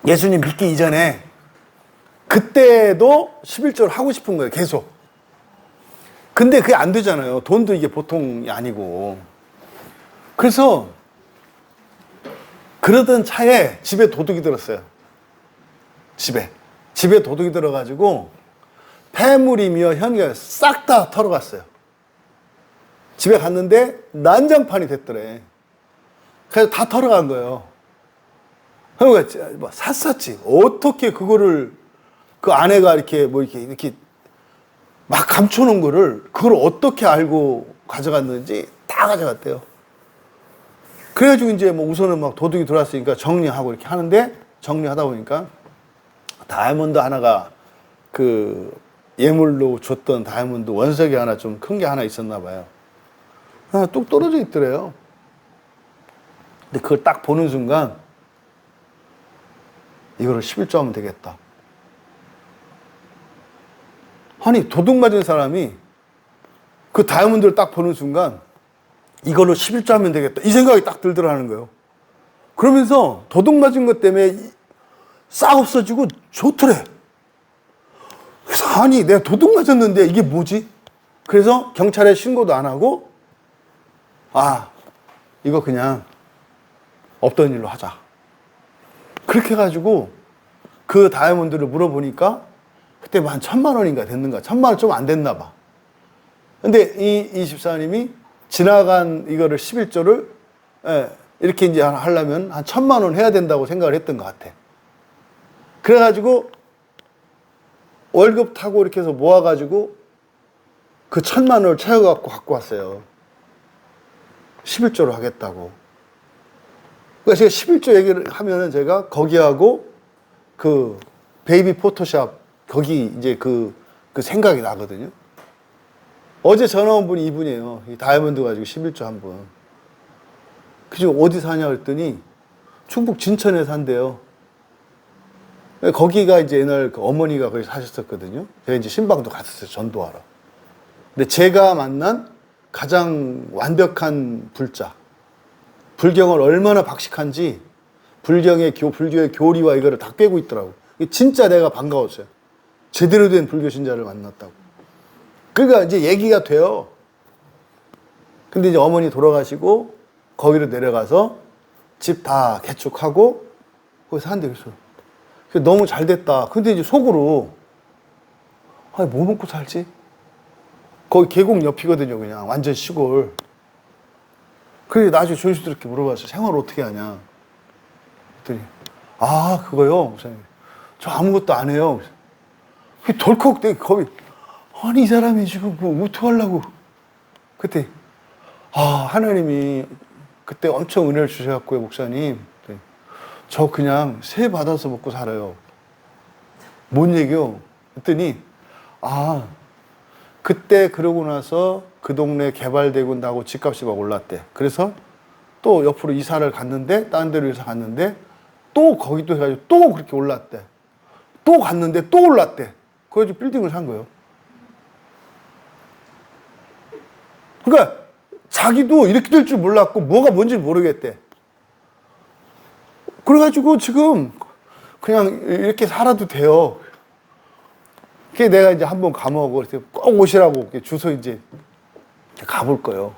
예수님 믿기 이전에 그때도 11조를 하고 싶은 거예요. 계속. 근데 그게 안 되잖아요. 돈도 이게 보통이 아니고. 그래서 그러던 차에 집에 도둑이 들었어요. 집에 도둑이 들어가지고 폐물이며 현기가 싹 다 털어갔어요. 집에 갔는데 난장판이 됐더래. 그래서 다 털어간 거예요. 그러니까 뭐 샀었지. 어떻게 그거를 그 아내가 이렇게 막 감춰놓은 거를 그걸 어떻게 알고 가져갔는지 다 가져갔대요. 그래가지고 이제 뭐 우선은 막 도둑이 들어왔으니까 정리하고 이렇게 하는데 정리하다 보니까 다이아몬드 하나가 그 예물로 줬던 다이아몬드 원석이 하나 좀 큰 게 하나 있었나 봐요. 하나 뚝 떨어져 있더래요. 근데 그걸 딱 보는 순간 이거를 11조 하면 되겠다. 아니 도둑 맞은 사람이 그 다이아몬드를 딱 보는 순간 이걸로 11조 하면 되겠다. 이 생각이 딱 들더라는 거예요. 그러면서 도둑 맞은 것 때문에 싹 없어지고 좋더래. 그래서 아니 내가 도둑 맞았는데 이게 뭐지? 그래서 경찰에 신고도 안 하고 이거 그냥 없던 일로 하자. 그렇게 해가지고 그 다이아몬드를 물어보니까 그때 한 1,000만 원인가 됐는가? 1,000만 원 좀 안 됐나 봐. 근데 이 집사님이 지나간 이거를 11조를 이렇게 이제 하려면 한 1,000만 원 해야 된다고 생각을 했던 것 같아. 그래가지고 월급 타고 이렇게 해서 모아가지고 그 1,000만 원을 채워갖고 갖고 왔어요. 11조를 하겠다고. 그러니까 제가 11조 얘기를 하면은 제가 거기하고 그 베이비 포토샵 거기 이제 그 생각이 나거든요. 어제 전화 온 분이 이분이에요. 이 다이아몬드 가지고 11조 한 분. 그죠? 어디 사냐 그랬더니 충북 진천에 산대요. 거기가 이제 옛날 그 어머니가 거기 사셨었거든요. 제가 이제 신방도 갔었어요. 전도하러. 근데 제가 만난 가장 완벽한 불자. 불경을 얼마나 박식한지 불교의 교리와 이거를 다 꿰고 있더라고. 진짜 내가 반가웠어요. 제대로 된 불교 신자를 만났다고. 그러니까 이제 얘기가 돼요. 근데 이제 어머니 돌아가시고 거기로 내려가서 집 다 개축하고 거기 산대. 그래서 너무 잘 됐다. 근데 이제 속으로 뭐 먹고 살지? 거기 계곡 옆이거든요. 그냥 완전 시골. 그래서 나중에 조심스럽게 물어봤어요. 생활 어떻게 하냐? 그랬더니 그거요? 목사님. 저 아무것도 안 해요. 덜컥 거기 아니 이 사람이 지금 뭐 어떡하려고. 그때 하나님이 그때 엄청 은혜를 주셔갖고요. 목사님. 저 그냥 세 받아서 먹고 살아요. 뭔 얘기요? 그랬더니 그때 그러고 나서 그 동네 개발되고 나고 집값이 막 올랐대. 그래서 또 옆으로 이사를 갔는데 다른 데로 이사 갔는데 또 거기 또 해가지고 또 그렇게 올랐대. 또 갔는데 또 올랐대. 그래가지고 빌딩을 산 거예요. 그러니까 자기도 이렇게 될 줄 몰랐고 뭐가 뭔지 모르겠대. 그래가지고 지금 그냥 이렇게 살아도 돼요. 그게 내가 이제 한번 감옥을 꼭 오시라고 주소 이제 가볼 거예요.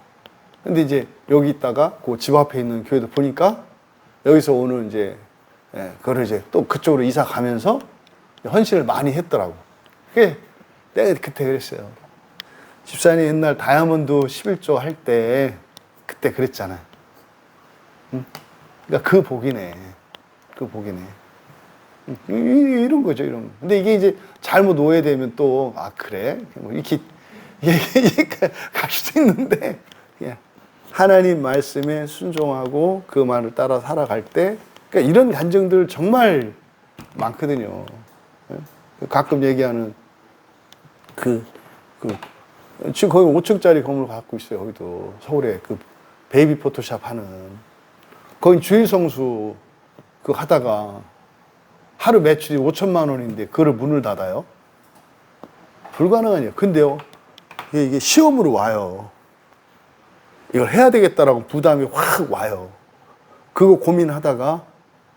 근데 이제 여기 있다가 그 집 앞에 있는 교회도 보니까 여기서 오늘 이제 그걸 이제 또 그쪽으로 이사 가면서 헌신을 많이 했더라고. 그게 내가 그때 그랬어요. 집사님 옛날 다이아몬드 11조 할 때 그때 그랬잖아. 응? 그러니까 그 복이네. 그 복이네. 이런 거죠, 이런 거. 근데 이게 이제 잘못 오해되면 또, 그래? 뭐 이렇게 갈 수도 있는데, 하나님 말씀에 순종하고 그 말을 따라 살아갈 때, 그러니까 이런 간증들 정말 많거든요. 가끔 얘기하는 지금 거기 5층짜리 건물 갖고 있어요, 거기도. 서울에 그 베이비 포토샵 하는. 거기 주일 성수 하다가 하루 매출이 5천만 원인데 그거를 문을 닫아요? 불가능하네요. 근데요, 이게 시험으로 와요. 이걸 해야 되겠다라고 부담이 확 와요. 그거 고민하다가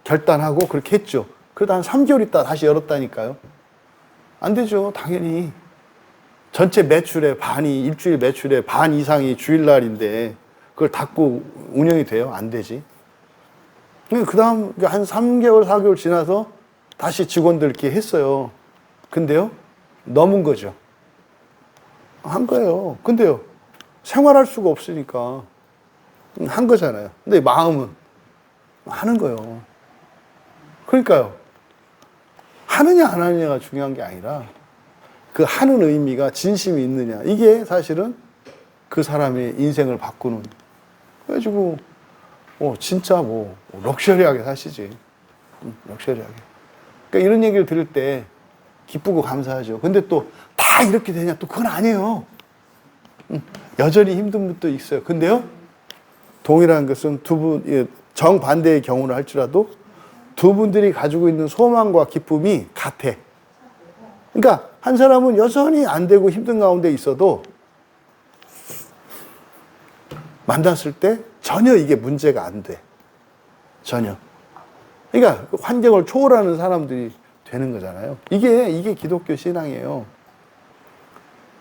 결단하고 그렇게 했죠. 그러다 한 3개월 있다 다시 열었다니까요. 안 되죠, 당연히. 전체 매출의 반이, 일주일 매출의 반 이상이 주일날인데 그걸 닫고 운영이 돼요? 안 되지. 그 다음 한 3개월, 4개월 지나서 다시 직원들 이렇게 했어요. 근데요, 넘은 거죠. 한 거예요. 근데요, 생활할 수가 없으니까 한 거잖아요. 근데 마음은 하는 거예요. 그러니까요, 하느냐 안 하느냐가 중요한 게 아니라 그 하는 의미가 진심이 있느냐, 이게 사실은 그 사람의 인생을 바꾸는. 그래가지고 진짜 뭐 럭셔리하게 사시지. 럭셔리하게. 그러니까 이런 얘기를 들을 때 기쁘고 감사하죠. 근데 또 다 이렇게 되냐? 또 그건 아니에요. 여전히 힘든 분도 있어요. 근데요, 동일한 것은 두 분, 정반대의 경우를 할지라도 두 분들이 가지고 있는 소망과 기쁨이 같아. 그러니까 한 사람은 여전히 안 되고 힘든 가운데 있어도 만났을 때 전혀 이게 문제가 안 돼. 전혀. 그러니까 환경을 초월하는 사람들이 되는 거잖아요. 이게 기독교 신앙이에요.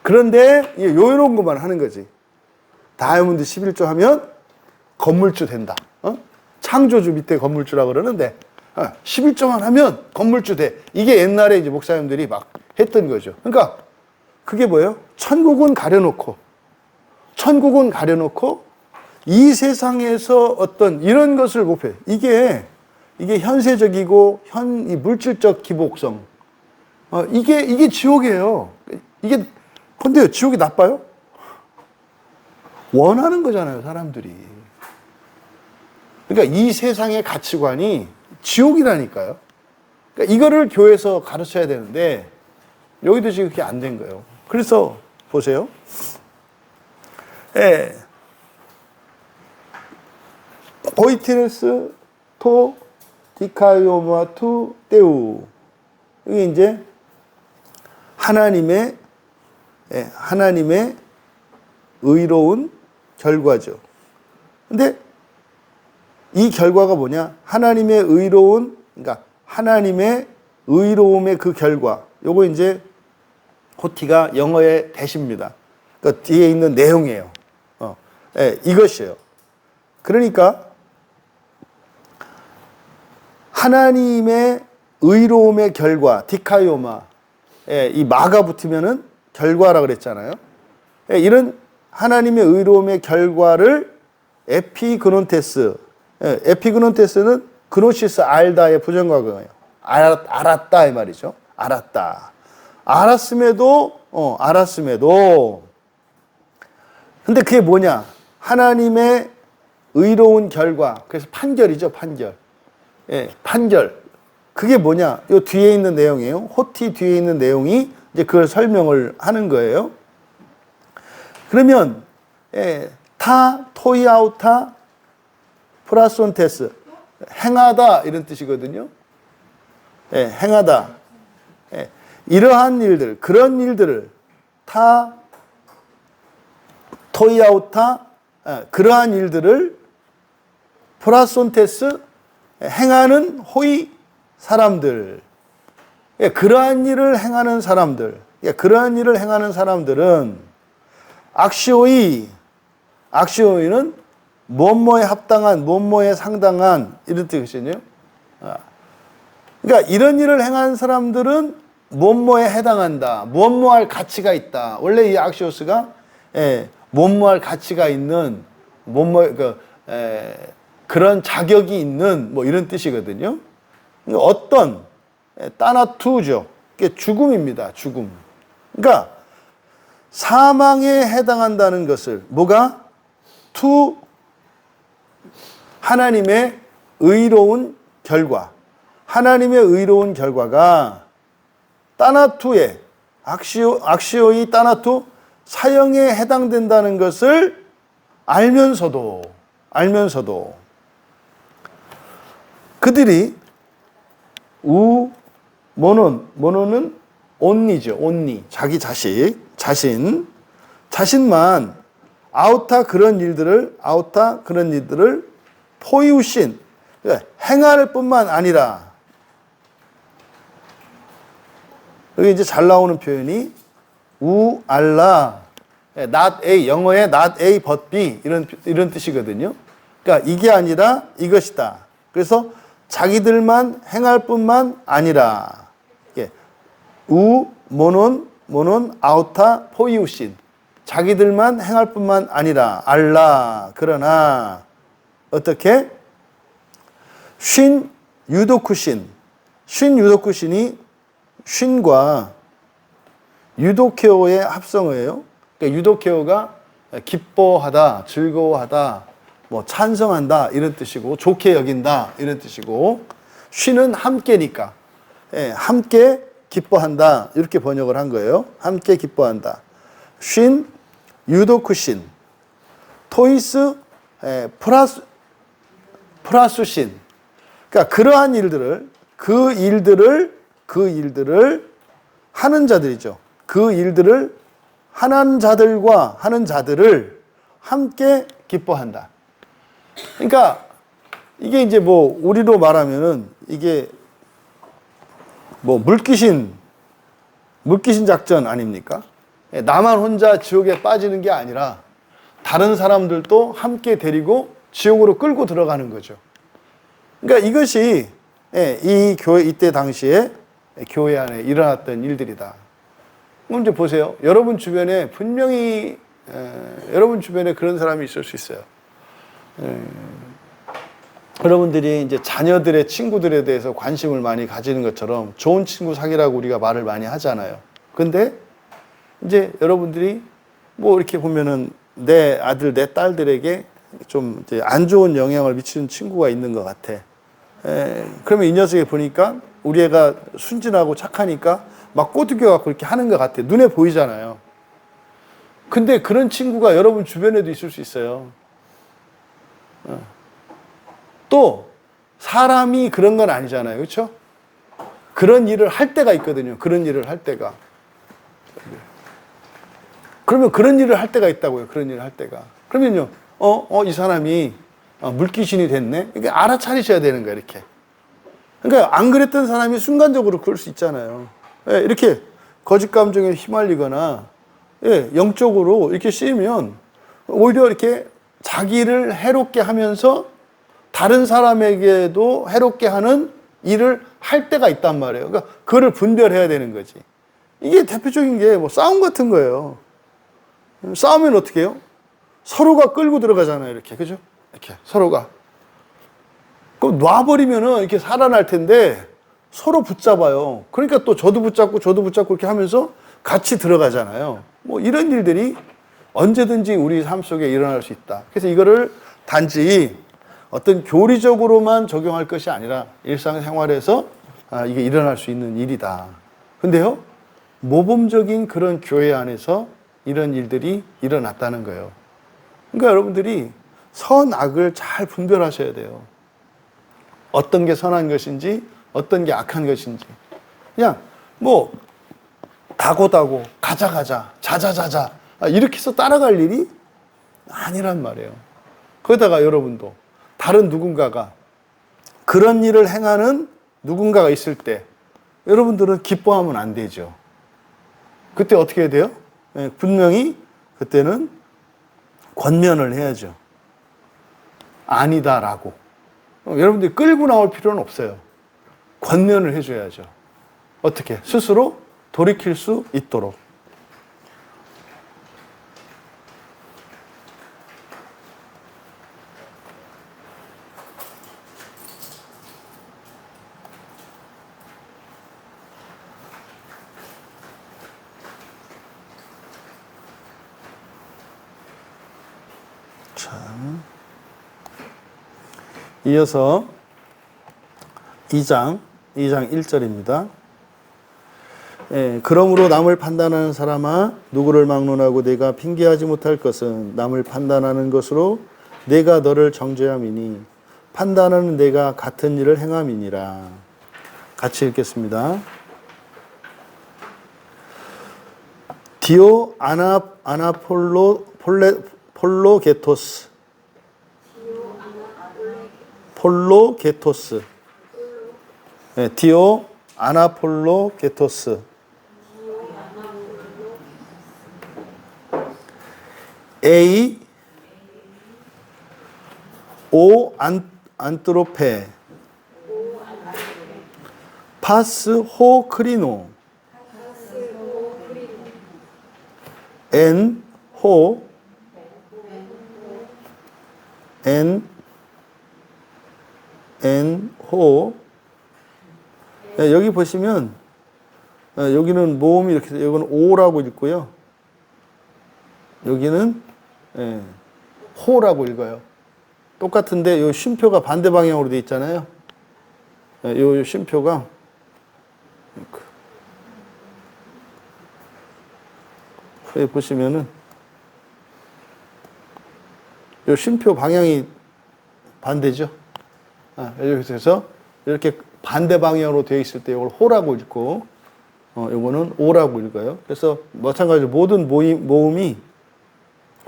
그런데 요런 것만 하는 거지. 다이아몬드 11조 하면 건물주 된다. 창조주 밑에 건물주라고 그러는데 11조만 하면 건물주 돼. 이게 옛날에 이제 목사님들이 막 했던 거죠. 그러니까 그게 뭐예요? 천국은 가려놓고 이 세상에서 어떤 이런 것을 목표해. 이게 현세적이고 이 물질적 기복성. 이게 지옥이에요. 근데요, 지옥이 나빠요? 원하는 거잖아요, 사람들이. 그러니까 이 세상의 가치관이 지옥이라니까요. 그러니까 이거를 교회에서 가르쳐야 되는데 여기도 지금 그게 안 된 거예요. 그래서 보세요. 오이티네스 토 디카이오마 투 테우. 이게 이제 하나님의 의로운 결과죠. 근데 이 결과가 뭐냐? 하나님의 그러니까 하나님의 의로움의 그 결과. 요거 이제 호티가 영어의 대시입니다. 그러니까 뒤에 있는 내용이에요. 이것이에요. 그러니까 하나님의 의로움의 결과, 디카이오마. 이 마가 붙으면은 결과라 그랬잖아요. 이런 하나님의 의로움의 결과를 에피그논테스. 에피그논테스는 그노시스 알다의 부정과거예요. 알았다 이 말이죠. 알았다. 알았음에도. 근데 그게 뭐냐? 하나님의 의로운 결과. 그래서 판결이죠, 판결. 판결. 그게 뭐냐? 요 뒤에 있는 내용이에요. 호티 뒤에 있는 내용이 이제 그걸 설명을 하는 거예요. 그러면 토이아우타 프라손테스, 행하다 이런 뜻이거든요. 행하다. 이러한 일들, 그런 일들을 토이아우타, 그러한 일들을 프라손테스, 행하는 호이 사람들. 그러한 일을 행하는 사람들. 그러한 일을 행하는 사람들은 악시오이는 뭐뭐에 합당한, 뭐뭐에 상당한 이런 뜻이거든요. 그러니까 이런 일을 행하는 사람들은 뭐뭐에 해당한다. 뭐뭐할 가치가 있다. 원래 이 악시오스가 뭐뭐할 가치가 있는 그런 자격이 있는 뭐 이런 뜻이거든요. 어떤 따나투죠. 이게 죽음입니다. 죽음. 그러니까 사망에 해당한다는 것을 뭐가 하나님의 의로운 결과. 하나님의 의로운 결과가 따나투에 악시오이 따나투 사형에 해당된다는 것을 알면서도 그들이 모노는 온니죠. 온니. 자기 자신만 그런 일들을 포이우신, 행할 뿐만 아니라 여기 이제 잘 나오는 표현이 우알라, not A, 영어의 not A but B 이런 뜻이거든요. 그러니까 이게 아니라 이것이다. 그래서 자기들만 행할 뿐만 아니라 우 모논 아우타 포이우신, 자기들만 행할 뿐만 아니라 알라, 그러나 어떻게 쉰 유도쿠신, 쉰 유도쿠신이 쉰과 유도케오의 합성어예요. 그러니까 유도케오가 기뻐하다, 즐거워하다, 뭐 찬성한다 이런 뜻이고, 좋게 여긴다 이런 뜻이고, 쉰은 함께니까 함께 기뻐한다 이렇게 번역을 한 거예요. 함께 기뻐한다. 쉰 유도쿠신, 토이스 프라수신. 그러니까 그러한 일들을, 그 일들을 하는 자들이죠. 그 일들을 하는 자들을 함께 기뻐한다. 그러니까 이게 이제 뭐 우리로 말하면은 이게 뭐 물귀신 작전 아닙니까? 나만 혼자 지옥에 빠지는 게 아니라 다른 사람들도 함께 데리고 지옥으로 끌고 들어가는 거죠. 그러니까 이것이 이때 당시에 교회 안에 일어났던 일들이다. 그럼 이제 보세요. 여러분 주변에 분명히 여러분 주변에 그런 사람이 있을 수 있어요. 여러분들이 이제 자녀들의 친구들에 대해서 관심을 많이 가지는 것처럼 좋은 친구 사귀라고 우리가 말을 많이 하잖아요. 근데 이제 여러분들이 뭐 이렇게 보면은 내 아들, 내 딸들에게 좀 이제 안 좋은 영향을 미치는 친구가 있는 것 같아. 그러면 이 녀석이 보니까 우리 애가 순진하고 착하니까 막 꼬드겨갖고 이렇게 하는 것 같아. 눈에 보이잖아요. 근데 그런 친구가 여러분 주변에도 있을 수 있어요. 또 사람이 그런 건 아니잖아요. 그렇죠? 그런 일을 할 때가 있거든요. 그런 일을 할 때가. 그러면 그런 일을 할 때가 있다고요. 그런 일을 할 때가. 그러면요. 이 사람이 물귀신이 됐네. 이게 알아차리셔야 되는 거예요. 이렇게. 그러니까 안 그랬던 사람이 순간적으로 그럴 수 있잖아요. 이렇게 거짓 감정에 휘말리거나 영적으로 이렇게 쓰이면 오히려 이렇게 자기를 해롭게 하면서 다른 사람에게도 해롭게 하는 일을 할 때가 있단 말이에요. 그러니까 그거를 분별해야 되는 거지. 이게 대표적인 게 뭐 싸움 같은 거예요. 싸우면 어떻게 해요? 서로가 끌고 들어가잖아요. 이렇게. 그죠? 이렇게. 서로가. 그럼 놔버리면은 이렇게 살아날 텐데 서로 붙잡아요. 그러니까 또 저도 붙잡고 이렇게 하면서 같이 들어가잖아요. 뭐 이런 일들이 언제든지 우리 삶 속에 일어날 수 있다. 그래서 이거를 단지 어떤 교리적으로만 적용할 것이 아니라 일상생활에서 이게 일어날 수 있는 일이다. 근데요, 모범적인 그런 교회 안에서 이런 일들이 일어났다는 거예요. 그러니까 여러분들이 선악을 잘 분별하셔야 돼요. 어떤 게 선한 것인지, 어떤 게 악한 것인지. 그냥 뭐 다고 가자 자자 이렇게 해서 따라갈 일이 아니란 말이에요. 거기다가 여러분도 다른 누군가가 그런 일을 행하는 누군가가 있을 때 여러분들은 기뻐하면 안 되죠. 그때 어떻게 해야 돼요? 분명히 그때는 권면을 해야죠. 아니다라고. 여러분들이 끌고 나올 필요는 없어요. 권면을 해줘야죠. 어떻게? 스스로 돌이킬 수 있도록. 자, 이어서 2장 1절입니다. 그러므로 남을 판단하는 사람아, 누구를 막론하고 내가 핑계하지 못할 것은 남을 판단하는 것으로 내가 너를 정죄함이니 판단하는 내가 같은 일을 행함이니라. 같이 읽겠습니다. 디오 폴로게토스 디오 아나폴로게토스. A 오 안트로페 파스 호 크리노 엔 호 여기 보시면 여기는 모음이 이렇게 여기는 오라고 읽고요. 여기는 호라고 읽어요. 똑같은데 요 쉼표가 반대 방향으로 돼 있잖아요. 요 쉼표가 여기 보시면은 요 쉼표 방향이 반대죠. 그래서 이렇게 반대 방향으로 되어 있을 때 이걸 호라고 읽고 요거는 오라고 읽어요. 그래서 마찬가지로 모든 모음이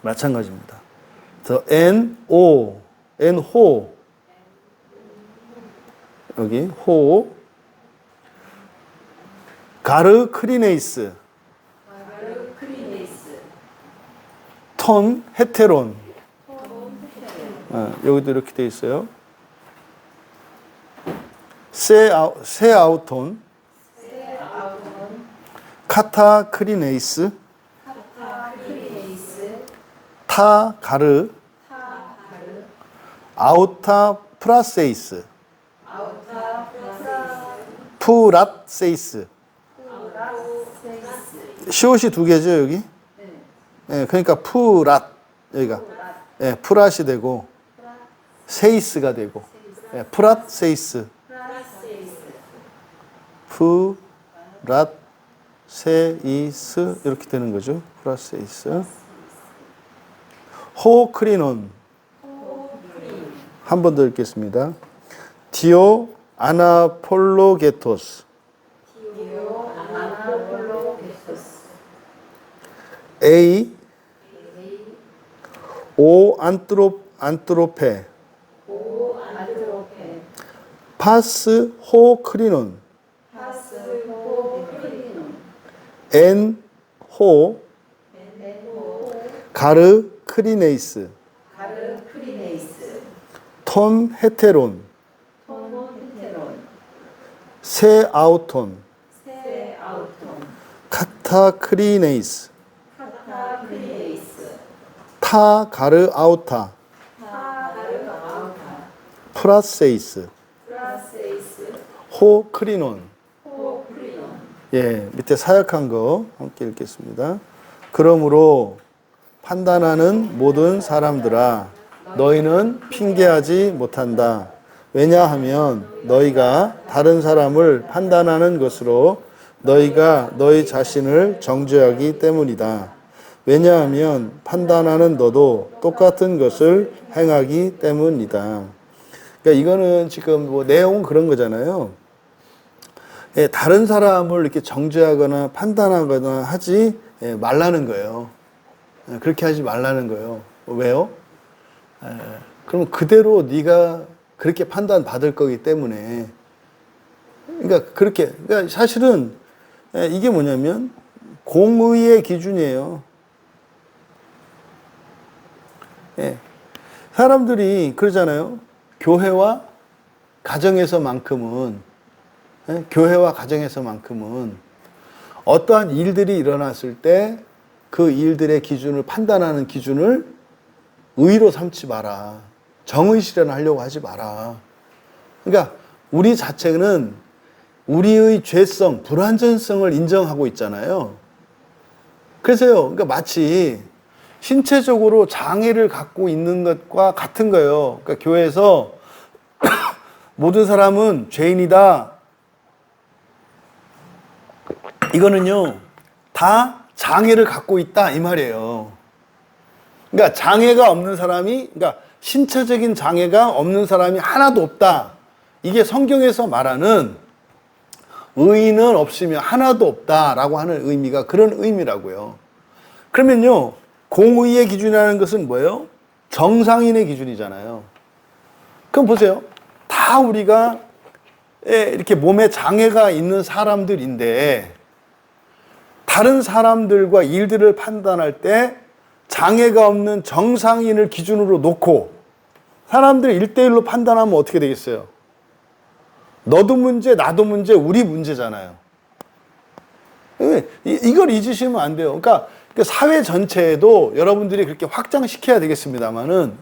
마찬가지입니다. 그래서 호 여기 호 가르 크리네이스 톤 헤테론 여기도 이렇게 되어 있어요. 세 아우톤 카타 크리네이스 타 가르 아우타 프라세이스 프랏세이스 시옷이 두 개죠 여기. 그러니까 프랏 여기가 프랏이 되고 세이스가 되고 프랏세이스 프랏세이스 이렇게 되는 거죠. 프랏세이스 호크리논 한 번 더 읽겠습니다. 디오 아나폴로게토스 에이 오 안트로페 파스 호 크리논 엔 호 가르 크리네이스 톤 헤테론 세 아우톤 카타 크리네이스 타 가르 아우타 프라세이스 호 크리논 밑에 사역한 거 함께 읽겠습니다. 그러므로 판단하는 모든 사람들아 너희는 핑계하지 못한다. 왜냐하면 너희가 다른 사람을 판단하는 것으로 너희가 너희 자신을 정죄하기 때문이다. 왜냐하면 판단하는 너도 똑같은 것을 행하기 때문이다. 그러니까 이거는 지금 뭐 내용은 그런 거잖아요. 다른 사람을 이렇게 정죄하거나 판단하거나 하지 말라는 거예요. 그렇게 하지 말라는 거예요. 왜요? 그럼 그대로 네가 그렇게 판단 받을 거기 때문에. 그러니까 사실은 이게 뭐냐면 공의의 기준이에요. 사람들이 그러잖아요. 교회와 가정에서만큼은 어떠한 일들이 일어났을 때 그 일들의 기준을 판단하는 기준을 의로 삼지 마라. 정의 실현하려고 하지 마라. 그러니까 우리 자체는 우리의 죄성, 불완전성을 인정하고 있잖아요. 그래서요. 그러니까 마치 신체적으로 장애를 갖고 있는 것과 같은 거예요. 그러니까 교회에서 모든 사람은 죄인이다. 이거는요, 다 장애를 갖고 있다 이 말이에요. 그러니까 장애가 없는 사람이, 그러니까 신체적인 장애가 없는 사람이 하나도 없다. 이게 성경에서 말하는 의인은 없으면 하나도 없다라고 하는 의미가 그런 의미라고요. 그러면요, 공의의 기준이라는 것은 뭐예요? 정상인의 기준이잖아요. 그럼 보세요. 다 우리가 이렇게 몸에 장애가 있는 사람들인데 다른 사람들과 일들을 판단할 때 장애가 없는 정상인을 기준으로 놓고 사람들이 1대1로 판단하면 어떻게 되겠어요? 너도 문제, 나도 문제, 우리 문제잖아요. 이걸 잊으시면 안 돼요. 그러니까 사회 전체에도 여러분들이 그렇게 확장시켜야 되겠습니다만은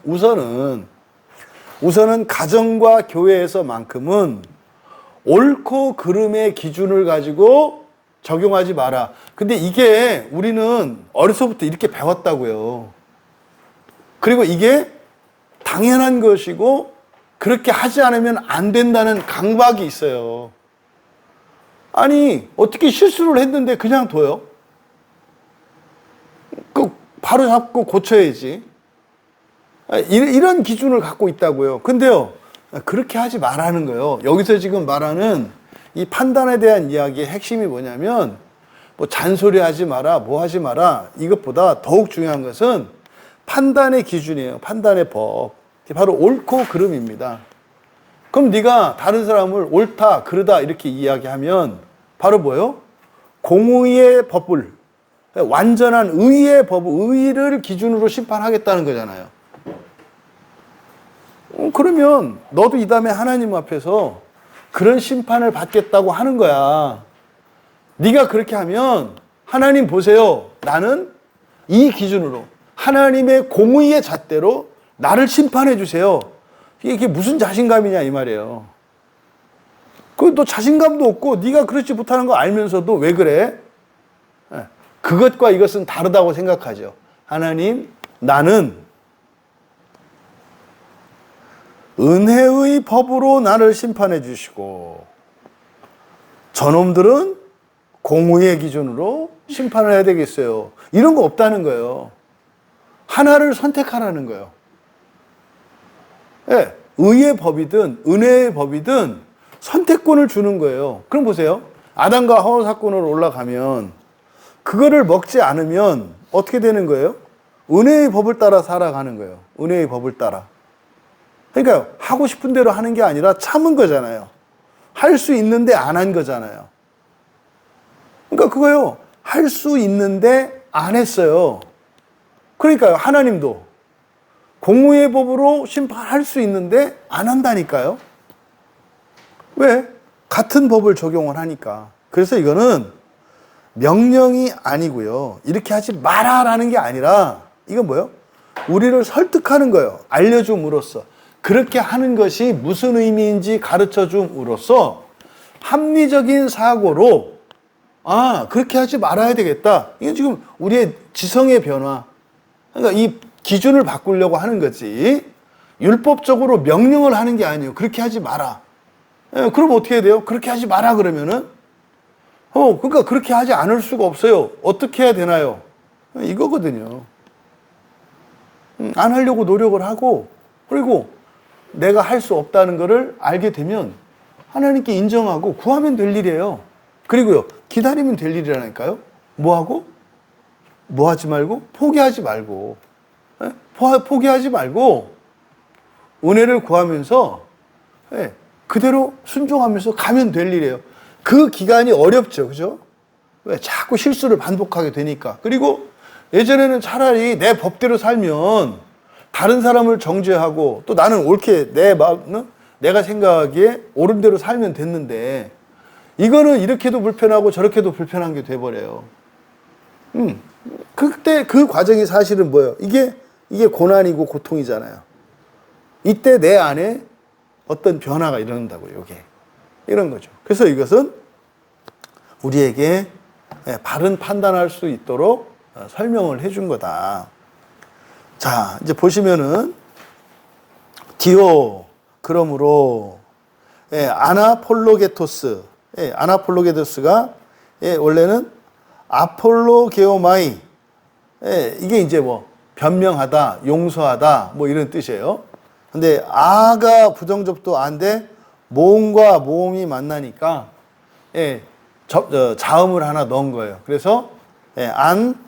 우선은 가정과 교회에서만큼은 옳고 그름의 기준을 가지고 적용하지 마라. 근데 이게 우리는 어려서부터 이렇게 배웠다고요. 그리고 이게 당연한 것이고 그렇게 하지 않으면 안 된다는 강박이 있어요. 아니, 어떻게 실수를 했는데 그냥 둬요? 바로 잡고 고쳐야지. 이런 기준을 갖고 있다고요. 근데요, 그렇게 하지 말라는 거예요. 여기서 지금 말하는 이 판단에 대한 이야기의 핵심이 뭐냐면, 뭐 잔소리 하지 마라, 뭐 하지 마라, 이것보다 더욱 중요한 것은 판단의 기준이에요. 판단의 법. 바로 옳고 그름입니다. 그럼 네가 다른 사람을 옳다, 그르다 이렇게 이야기하면 바로 뭐예요? 공의의 법을, 완전한 의의 법, 의를 기준으로 심판하겠다는 거잖아요. 그러면 너도 이 다음에 하나님 앞에서 그런 심판을 받겠다고 하는 거야. 네가 그렇게 하면 하나님 보세요. 나는 이 기준으로 하나님의 공의의 잣대로 나를 심판해 주세요. 이게 무슨 자신감이냐 이 말이에요. 너 자신감도 없고 네가 그렇지 못하는 거 알면서도 왜 그래? 그것과 이것은 다르다고 생각하죠. 하나님, 나는 은혜의 법으로 나를 심판해 주시고 저놈들은 공의의 기준으로 심판을 해야 되겠어요. 이런 거 없다는 거예요. 하나를 선택하라는 거예요. 예, 의의 법이든 은혜의 법이든 선택권을 주는 거예요. 그럼 보세요. 아담과 하와 사건으로 올라가면 그거를 먹지 않으면 어떻게 되는 거예요? 은혜의 법을 따라 살아가는 거예요. 은혜의 법을 따라. 그러니까 하고 싶은 대로 하는 게 아니라 참은 거잖아요. 할 수 있는데 안 한 거잖아요. 그러니까 그거요. 할 수 있는데 안 했어요. 그러니까요. 하나님도 공의의 법으로 심판할 수 있는데 안 한다니까요. 왜? 같은 법을 적용을 하니까. 그래서 이거는 명령이 아니고요. 이렇게 하지 마라라는 게 아니라 이건 뭐예요? 우리를 설득하는 거예요. 알려줌으로써. 그렇게 하는 것이 무슨 의미인지 가르쳐 줌으로써 합리적인 사고로 그렇게 하지 말아야 되겠다. 이게 지금 우리의 지성의 변화. 그러니까 이 기준을 바꾸려고 하는 거지. 율법적으로 명령을 하는 게 아니에요. 그렇게 하지 마라. 그럼 어떻게 해야 돼요? 그렇게 하지 마라 그러면은 그러니까 그렇게 하지 않을 수가 없어요. 어떻게 해야 되나요? 이거거든요. 안 하려고 노력을 하고 그리고 내가 할 수 없다는 것을 알게 되면 하나님께 인정하고 구하면 될 일이에요. 그리고요, 기다리면 될 일이라니까요. 뭐하고? 뭐 하지 말고? 포기하지 말고. 포기하지 말고 은혜를 구하면서 그대로 순종하면서 가면 될 일이에요. 그 기간이 어렵죠. 그죠? 왜? 자꾸 실수를 반복하게 되니까. 그리고 예전에는 차라리 내 법대로 살면 다른 사람을 정죄하고 또 나는 옳게 내가 생각하기에 옳은 대로 살면 됐는데 이거는 이렇게도 불편하고 저렇게도 불편한 게 돼버려요. 그때 그 과정이 사실은 뭐예요? 이게 고난이고 고통이잖아요. 이때 내 안에 어떤 변화가 일어난다고요. 이게 이런 거죠. 그래서 이것은 우리에게 바른 판단할 수 있도록 설명을 해준 거다. 자, 이제 보시면은 디오 그러므로 아나폴로게토스, 아나폴로게토스가 원래는 아폴로게오마이, 이게 이제 뭐 변명하다, 용서하다, 뭐 이런 뜻이에요. 근데 아가 부정접도 아인데 모음과 모음이 만나니까 자음을 하나 넣은 거예요. 그래서 안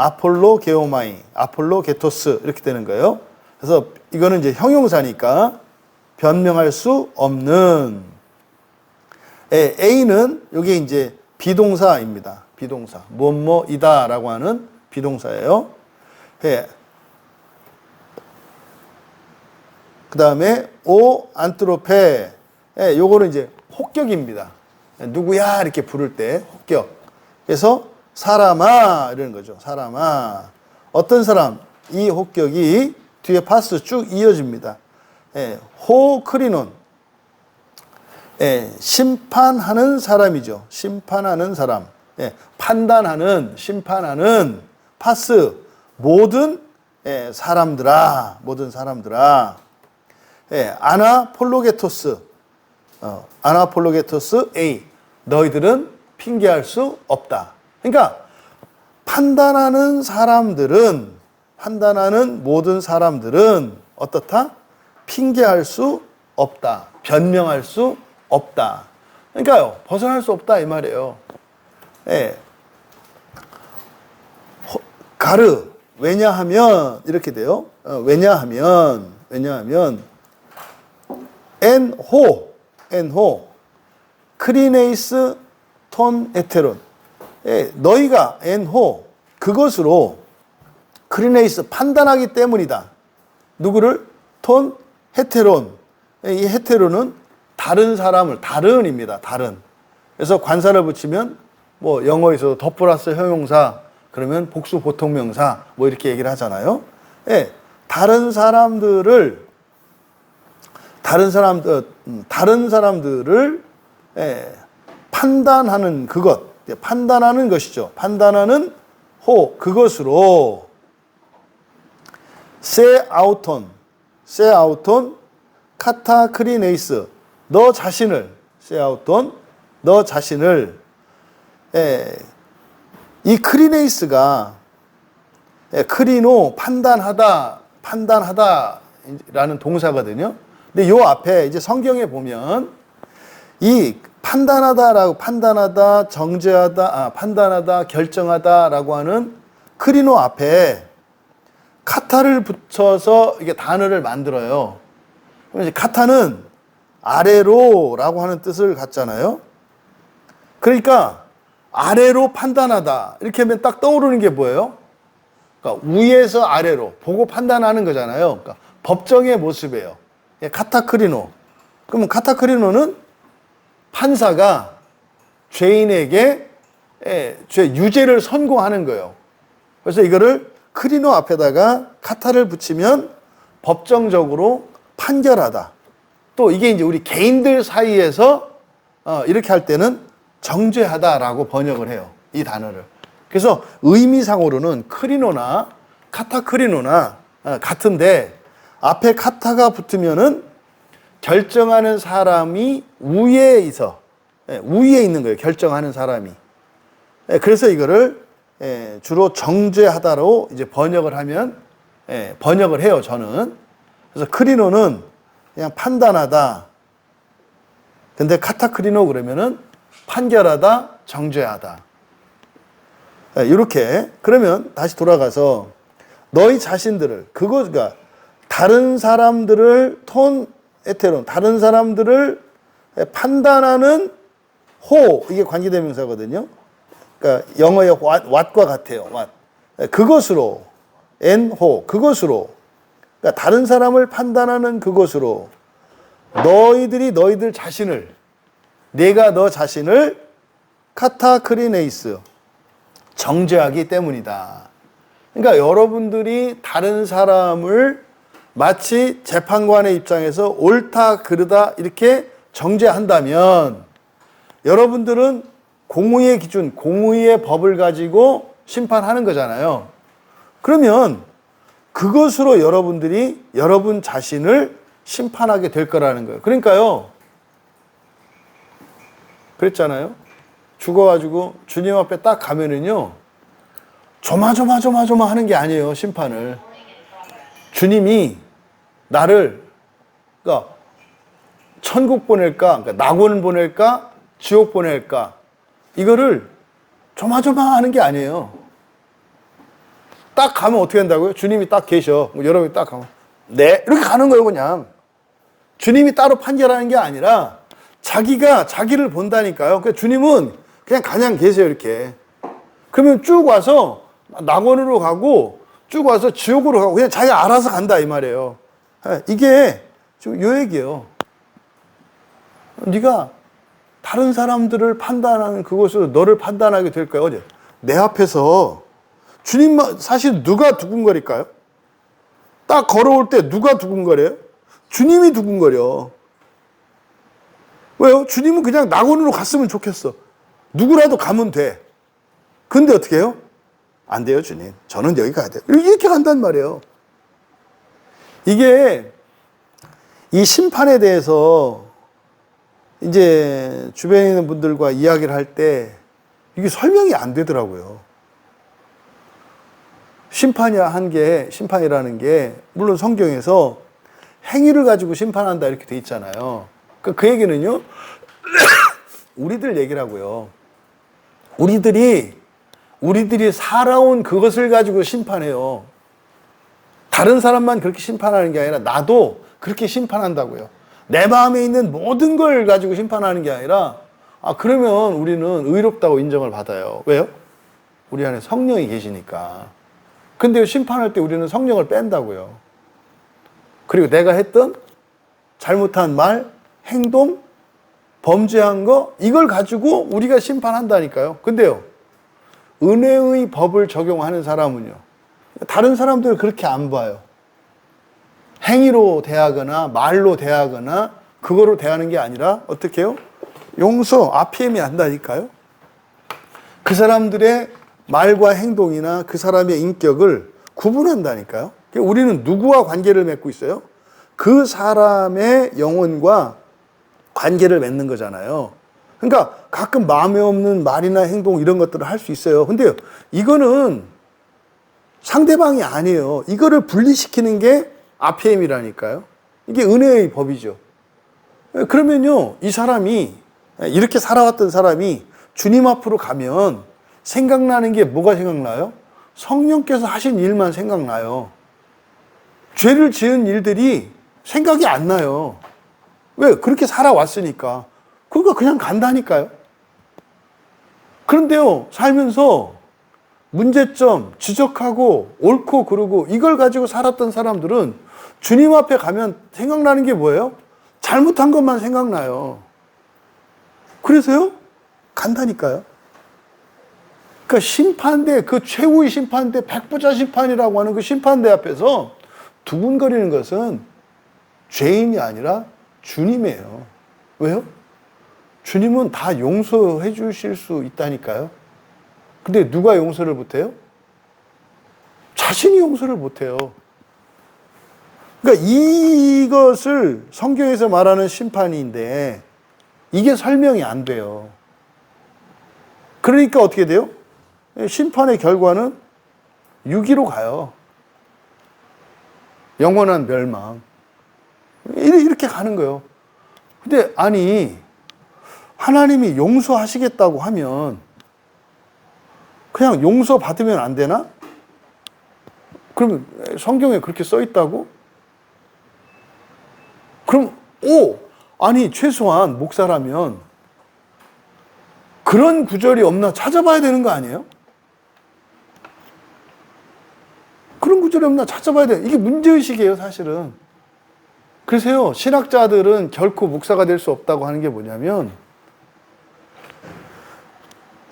아폴로게오마이, 아폴로게토스 이렇게 되는 거예요. 그래서 이거는 이제 형용사니까 변명할 수 없는. A는 이게 이제 비동사입니다. 비동사. 뭐뭐이다라고 하는 비동사예요. 예. 그 다음에 오 안트로페. 예, 요거는 이제 혹격입니다. 누구야 이렇게 부를 때 혹격. 그래서 사람아 이러는 거죠. 사람아. 어떤 사람? 이 혹격이 뒤에 파스 쭉 이어집니다. 예, 호크리논. 예, 심판하는 사람이죠. 심판하는 사람. 예, 판단하는, 심판하는 파스. 모든 예, 사람들아. 모든 사람들아. 예, 아나폴로게토스. 아나폴로게토스 A. 너희들은 핑계할 수 없다. 그러니까 판단하는 모든 사람들은 어떻다? 핑계할 수 없다. 변명할 수 없다. 그러니까요, 벗어날 수 없다 이 말이에요. 예. 가르. 왜냐하면 이렇게 돼요. 왜냐하면 엔호 크리네이스 톤 에테론. 예, 너희가 엔호 그것으로 크리네이스 판단하기 때문이다. 누구를? 톤 헤테론. 이 헤테론은 다른 사람을, 다른입니다. 다른. 그래서 관사를 붙이면 뭐 영어에서 더 플러스 형용사 그러면 복수 보통명사 뭐 이렇게 얘기를 하잖아요. 예, 다른 사람들을 예, 판단하는 그것, 판단하는 것이죠. 판단하는 호 그것으로 세아우톤 카타크리네이스 너 자신을 예, 이 크리네이스가 예, 크리노 판단하다라는 동사거든요. 근데 요 앞에 이제 성경에 보면 이 판단하다, 정죄하다, 판단하다, 결정하다라고 하는 크리노 앞에 카타를 붙여서 이게 단어를 만들어요. 그럼 이제 카타는 아래로라고 하는 뜻을 갖잖아요. 그러니까 아래로 판단하다 이렇게 하면 딱 떠오르는 게 뭐예요? 그러니까 위에서 아래로 보고 판단하는 거잖아요. 그러니까 법정의 모습이에요. 카타크리노. 그러면 카타크리노는 판사가 죄인에게 죄 유죄를 선고하는 거예요. 그래서 이거를 크리노 앞에다가 카타를 붙이면 법정적으로 판결하다. 또 이게 이제 우리 개인들 사이에서 이렇게 할 때는 정죄하다라고 번역을 해요. 이 단어를. 그래서 의미상으로는 크리노나 카타크리노나 같은데 앞에 카타가 붙으면은 결정하는 사람이 위에 있는 거예요. 결정하는 사람이. 그래서 이거를 주로 정죄하다로 이제 번역을 해요. 저는. 그래서 크리노는 그냥 판단하다. 근데 카타크리노 그러면은 판결하다, 정죄하다. 이렇게. 그러면 다시 돌아가서 너희 자신들을 그러니까 다른 사람들을 에테론, 다른 사람들을 판단하는 호, 이게 관계대명사거든요. 그러니까 영어의 what과 같아요. what. 그것으로, 호, 그것으로. 그러니까 다른 사람을 판단하는 그것으로 너희들 자신을, 내가 너 자신을 카타크리네이스, 정죄하기 때문이다. 그러니까 여러분들이 다른 사람을 마치 재판관의 입장에서 옳다, 그르다 이렇게 정죄한다면 여러분들은 공의의 기준, 공의의 법을 가지고 심판하는 거잖아요. 그러면 그것으로 여러분들이 여러분 자신을 심판하게 될 거라는 거예요. 그러니까요. 그랬잖아요. 죽어가지고 주님 앞에 딱 가면은요. 조마조마 하는 게 아니에요. 심판을. 주님이 나를 그러니까 천국 보낼까, 그러니까 낙원 보낼까, 지옥 보낼까 이거를 조마조마하는 게 아니에요. 딱 가면 어떻게 한다고요? 주님이 딱 계셔. 여러분이 딱 가면 네 이렇게 가는 거예요. 그냥 주님이 따로 판결하는 게 아니라 자기가 자기를 본다니까요. 그러니까 주님은 그냥 계세요. 이렇게. 그러면 쭉 와서 낙원으로 가고 쭉 와서 지옥으로 가고 그냥 자기가 알아서 간다 이 말이에요. 이게 지금 요 얘기예요. 네가 다른 사람들을 판단하는 그것으로 너를 판단하게 될 거야. 어제 내 앞에서 주님만 사실 누가 두근거릴까요? 딱 걸어올 때 누가 두근거려요? 주님이 두근거려. 왜요? 주님은 그냥 낙원으로 갔으면 좋겠어. 누구라도 가면 돼. 근데 어떻게 해요? 안 돼요, 주님. 저는 여기 가야 돼요. 이렇게 간단 말이에요. 이게 이 심판에 대해서 이제 주변에 있는 분들과 이야기를 할 때 이게 설명이 안 되더라고요. 심판이라는 게 물론 성경에서 행위를 가지고 심판한다 이렇게 돼 있잖아요. 그 얘기는요. 우리들 얘기라고요. 우리들이 살아온 그것을 가지고 심판해요. 다른 사람만 그렇게 심판하는 게 아니라 나도 그렇게 심판한다고요. 내 마음에 있는 모든 걸 가지고 심판하는 게 아니라 그러면 우리는 의롭다고 인정을 받아요. 왜요? 우리 안에 성령이 계시니까. 근데 심판할 때 우리는 성령을 뺀다고요. 그리고 내가 했던 잘못한 말, 행동, 범죄한 거 이걸 가지고 우리가 심판한다니까요. 근데요. 은혜의 법을 적용하는 사람은요. 다른 사람들은 그렇게 안 봐요. 행위로 대하거나 말로 대하거나 그거로 대하는 게 아니라 어떻게 해요? 용서, RPM이 한다니까요. 그 사람들의 말과 행동이나 그 사람의 인격을 구분한다니까요. 우리는 누구와 관계를 맺고 있어요? 그 사람의 영혼과 관계를 맺는 거잖아요. 그러니까 가끔 마음에 없는 말이나 행동 이런 것들을 할 수 있어요. 근데요, 이거는 상대방이 아니에요. 이거를 분리시키는 게 RPM이라니까요. 이게 은혜의 법이죠. 그러면요, 이 사람이, 이렇게 살아왔던 사람이 주님 앞으로 가면 생각나는 게 뭐가 생각나요? 성령께서 하신 일만 생각나요. 죄를 지은 일들이 생각이 안 나요. 왜? 그렇게 살아왔으니까. 그러니까 그냥 간다니까요. 그런데요, 살면서 문제점, 지적하고 옳고 그르고 이걸 가지고 살았던 사람들은 주님 앞에 가면 생각나는 게 뭐예요? 잘못한 것만 생각나요. 그래서요, 간다니까요. 그러니까 심판대, 그 최후의 심판대, 백부자 심판이라고 하는 그 심판대 앞에서 두근거리는 것은 죄인이 아니라 주님이에요. 왜요? 주님은 다 용서해 주실 수 있다니까요. 근데 누가 용서를 못해요? 자신이 용서를 못해요. 그러니까 이것을 성경에서 말하는 심판인데 이게 설명이 안 돼요. 그러니까 어떻게 돼요? 심판의 결과는 유기로 가요. 영원한 멸망. 이렇게 가는 거예요. 근데 아니, 하나님이 용서하시겠다고 하면 그냥 용서 받으면 안 되나? 그러면 성경에 그렇게 써 있다고? 그럼 아니 최소한 목사라면 그런 구절이 없나 찾아봐야 되는 거 아니에요? 그런 구절이 없나 찾아봐야 돼. 이게 문제의식이에요, 사실은. 그래서요, 신학자들은 결코 목사가 될 수 없다고 하는 게 뭐냐면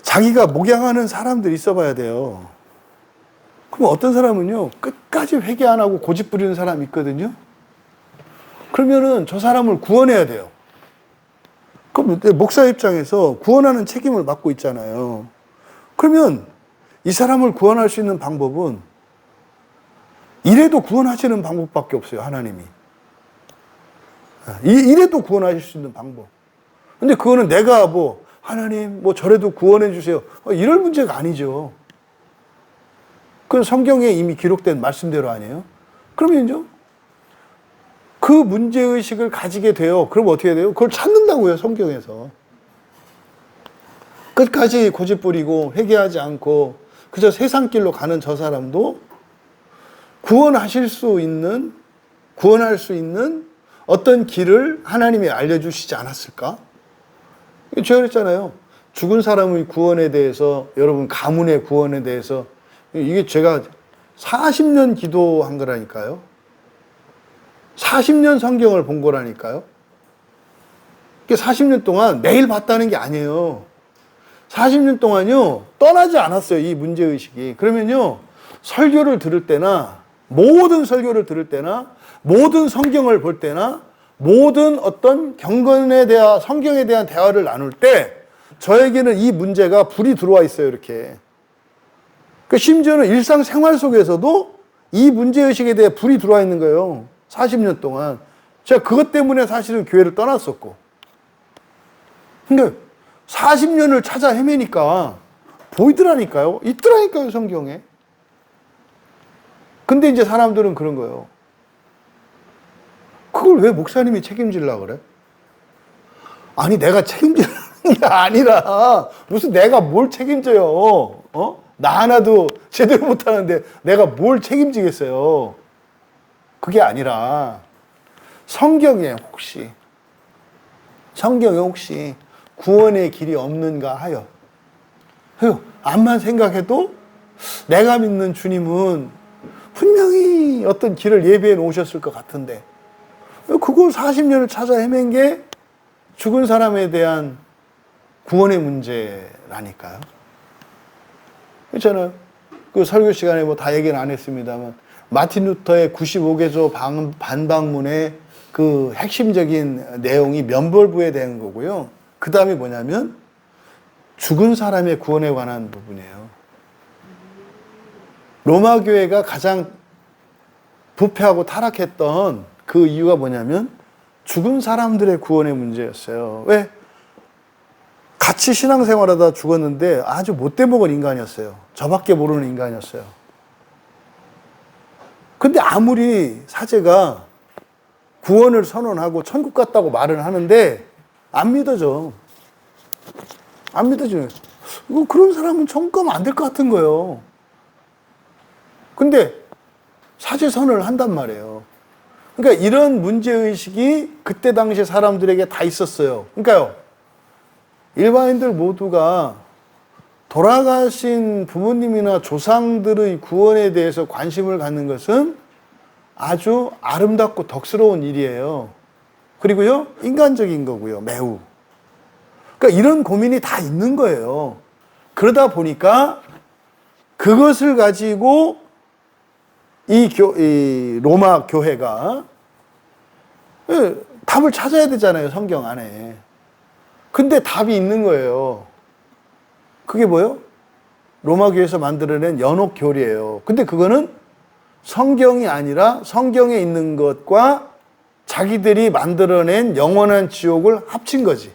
자기가 목양하는 사람들이 있어 봐야 돼요. 그럼 어떤 사람은요, 끝까지 회개 안 하고 고집 부리는 사람이 있거든요. 그러면은 저 사람을 구원해야 돼요. 그럼 목사 입장에서 구원하는 책임을 맡고 있잖아요. 그러면 이 사람을 구원할 수 있는 방법은 이래도 구원하시는 방법밖에 없어요, 하나님이. 이래도 구원하실 수 있는 방법. 근데 그거는 내가 하나님, 저래도 구원해 주세요. 이럴 문제가 아니죠. 그건 성경에 이미 기록된 말씀대로 아니에요? 그러면요, 그 문제의식을 가지게 돼요. 그럼 어떻게 돼요? 그걸 찾는다고요, 성경에서. 끝까지 고집 부리고 회개하지 않고 그저 세상 길로 가는 저 사람도 구원할 수 있는 어떤 길을 하나님이 알려주시지 않았을까? 제가 그랬잖아요. 죽은 사람의 구원에 대해서, 여러분 가문의 구원에 대해서, 이게 제가 40년 기도한 거라니까요. 40년 성경을 본 거라니까요. 40년 동안 매일 봤다는 게 아니에요. 40년 동안요, 떠나지 않았어요, 이 문제의식이. 그러면요, 설교를 들을 때나, 모든 설교를 들을 때나, 모든 성경을 볼 때나, 모든 어떤 경건에 대한, 성경에 대한 대화를 나눌 때, 저에게는 이 문제가 불이 들어와 있어요, 이렇게. 심지어는 일상생활 속에서도 이 문제의식에 대해 불이 들어와 있는 거예요. 40년 동안. 제가 그것 때문에 사실은 교회를 떠났었고. 근데 40년을 찾아 헤매니까 보이더라니까요. 있더라니까요, 성경에. 근데 이제 사람들은 그런 거예요. 그걸 왜 목사님이 책임지려고 그래? 아니, 내가 책임지는 게 아니라 무슨 내가 뭘 책임져요. 나 하나도 제대로 못하는데 내가 뭘 책임지겠어요. 그게 아니라 성경에 혹시 구원의 길이 없는가 하여. 암만 생각해도 내가 믿는 주님은 분명히 어떤 길을 예비해 놓으셨을 것 같은데 그걸 40년을 찾아 헤맨 게 죽은 사람에 대한 구원의 문제라니까요. 저는 그 설교 시간에 뭐 다 얘기는 안 했습니다만 마틴 루터의 95개조 반박문의 그 핵심적인 내용이 면벌부에 대한 거고요. 그 다음이 뭐냐면 죽은 사람의 구원에 관한 부분이에요. 로마 교회가 가장 부패하고 타락했던 그 이유가 뭐냐면 죽은 사람들의 구원의 문제였어요. 왜? 같이 신앙생활하다 죽었는데 아주 못돼 먹은 인간이었어요. 저밖에 모르는 인간이었어요. 근데 아무리 사제가 구원을 선언하고 천국 갔다고 말을 하는데 안 믿어져. 안 믿어져요. 그런 사람은 천국 가면 안 될 것 같은 거예요. 근데 사제 선언을 한단 말이에요. 그러니까 이런 문제의식이 그때 당시 사람들에게 다 있었어요. 그러니까요, 일반인들 모두가 돌아가신 부모님이나 조상들의 구원에 대해서 관심을 갖는 것은 아주 아름답고 덕스러운 일이에요. 그리고요, 인간적인 거고요, 매우. 그러니까 이런 고민이 다 있는 거예요. 그러다 보니까 그것을 가지고 이 로마 교회가 답을 찾아야 되잖아요, 성경 안에. 근데 답이 있는 거예요. 그게 뭐예요? 로마 교회에서 만들어낸 연옥교리예요. 근데 그거는 성경이 아니라 성경에 있는 것과 자기들이 만들어낸 영원한 지옥을 합친 거지.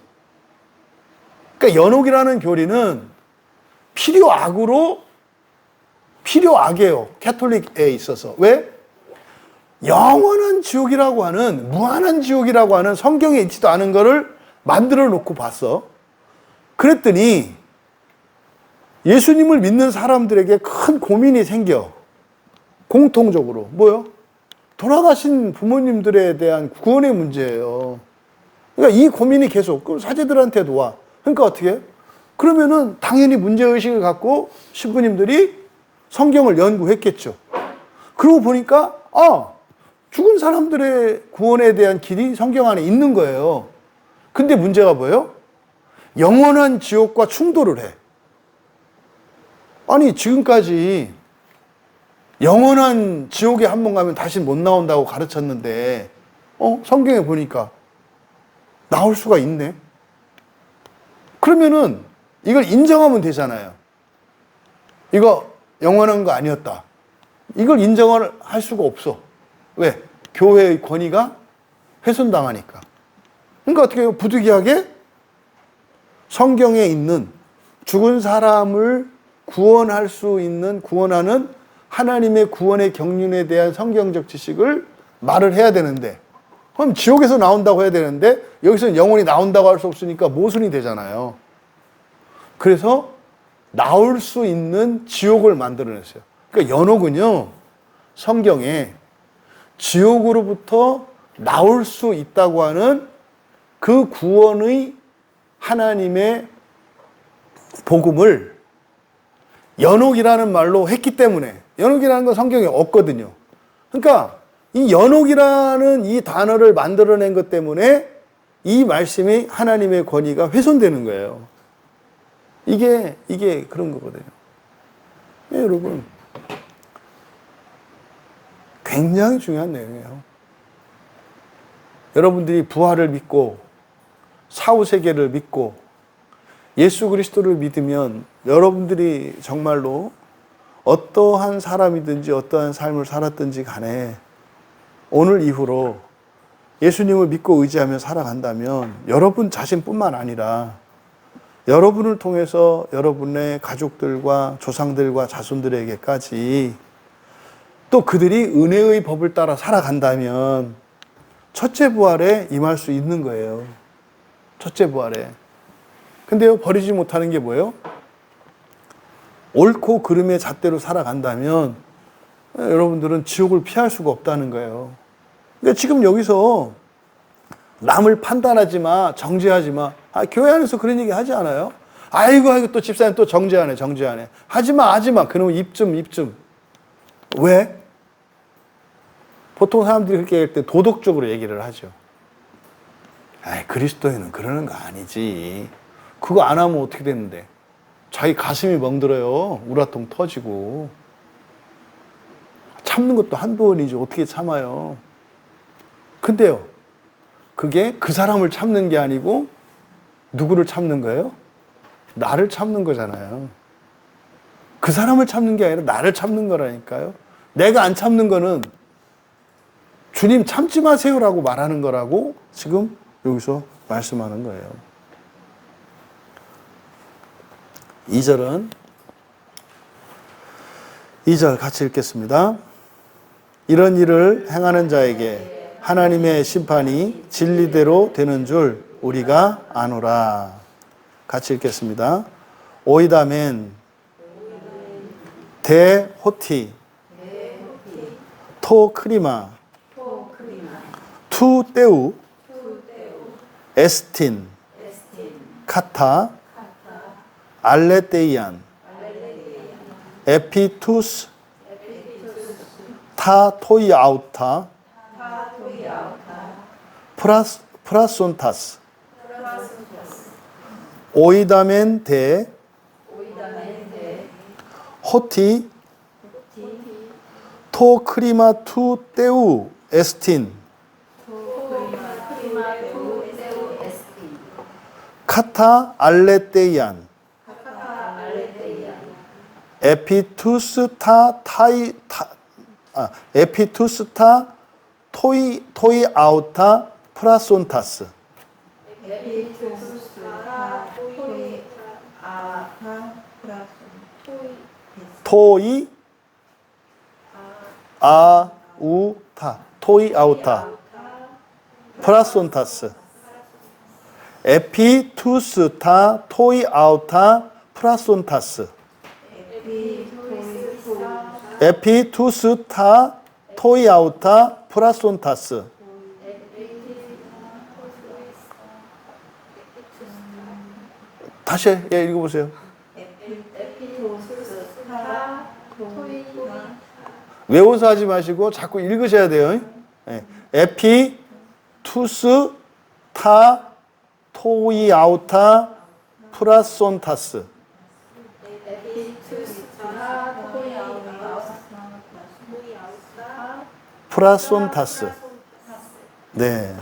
그러니까 연옥이라는 교리는 필요악이에요. 캐톨릭에 있어서. 왜? 영원한 지옥이라고 하는, 무한한 지옥이라고 하는 성경에 있지도 않은 거를 만들어 놓고 봤어. 그랬더니 예수님을 믿는 사람들에게 큰 고민이 생겨. 공통적으로. 뭐요? 돌아가신 부모님들에 대한 구원의 문제예요. 그러니까 이 고민이 계속 사제들한테도 와. 그러니까 어떻게 해요? 그러면은 당연히 문제의식을 갖고 신부님들이 성경을 연구했겠죠. 그러고 보니까 죽은 사람들의 구원에 대한 길이 성경 안에 있는 거예요. 근데 문제가 뭐예요? 영원한 지옥과 충돌을 해. 아니, 지금까지 영원한 지옥에 한 번 가면 다시 못 나온다고 가르쳤는데 성경에 보니까 나올 수가 있네. 그러면은 이걸 인정하면 되잖아요. 이거 영원한 거 아니었다. 이걸 인정을 할 수가 없어. 왜? 교회의 권위가 훼손당하니까. 그러니까 어떻게 해요? 부득이하게 성경에 있는 죽은 사람을 구원할 수 있는, 구원하는 하나님의 구원의 경륜에 대한 성경적 지식을 말을 해야 되는데, 그럼 지옥에서 나온다고 해야 되는데 여기서는 영원히 나온다고 할 수 없으니까 모순이 되잖아요. 그래서 나올 수 있는 지옥을 만들어냈어요. 그러니까 연옥은요, 성경에 지옥으로부터 나올 수 있다고 하는 그 구원의 하나님의 복음을 연옥이라는 말로 했기 때문에 연옥이라는 건 성경에 없거든요. 그러니까 이 연옥이라는 이 단어를 만들어낸 것 때문에 이 말씀이 하나님의 권위가 훼손되는 거예요. 이게 그런 거거든요. 네, 여러분. 굉장히 중요한 내용이에요. 여러분들이 부활을 믿고 사후세계를 믿고 예수 그리스도를 믿으면 여러분들이 정말로 어떠한 사람이든지 어떠한 삶을 살았든지 간에 오늘 이후로 예수님을 믿고 의지하며 살아간다면 여러분 자신뿐만 아니라 여러분을 통해서 여러분의 가족들과 조상들과 자손들에게까지 또 그들이 은혜의 법을 따라 살아간다면 첫째 부활에 임할 수 있는 거예요. 첫째 부활에. 근데요, 버리지 못하는 게 뭐예요? 옳고 그름의 잣대로 살아간다면 여러분들은 지옥을 피할 수가 없다는 거예요. 그러니까 지금 여기서 남을 판단하지 마, 정죄하지 마. 교회 안에서 그런 얘기 하지 않아요? 아이고, 또 집사님 또 정죄하네. 하지 마. 그놈 입 좀. 왜? 보통 사람들이 그렇게 얘기할 때 도덕적으로 얘기를 하죠. 그리스도인은 그러는 거 아니지. 그거 안 하면 어떻게 되는데? 자기 가슴이 멍들어요. 우라통 터지고. 참는 것도 한두 번이지. 어떻게 참아요? 근데요, 그게 그 사람을 참는 게 아니고 누구를 참는 거예요? 나를 참는 거잖아요. 그 사람을 참는 게 아니라 나를 참는 거라니까요. 내가 안 참는 거는 주님 참지 마세요라고 말하는 거라고 지금 여기서 말씀하는 거예요. 2절 같이 읽겠습니다. 이런 일을 행하는 자에게 하나님의 심판이 진리대로 되는 줄 우리가 아노라. 같이 읽겠습니다. 오이다멘 데호티 토크리마 투떼우 에스틴 카타 알레테이안 에피투스 타 토이아우타 프라손타스 오이다멘 데 호티 토크리마 투떼우 에스틴 카타 알레테이안 에피투스타 토이아우타 프라손타스 토이아우타 프라손타스 에피투스타 토이아우타 프라손타스 에피투스타 토이아우타 프라손타스 다시 읽어보세요. 외워서 하지 마시고 자꾸 읽으셔야 돼요. 에피투스타 토이아우타 프라손타스 프라손타스. 네,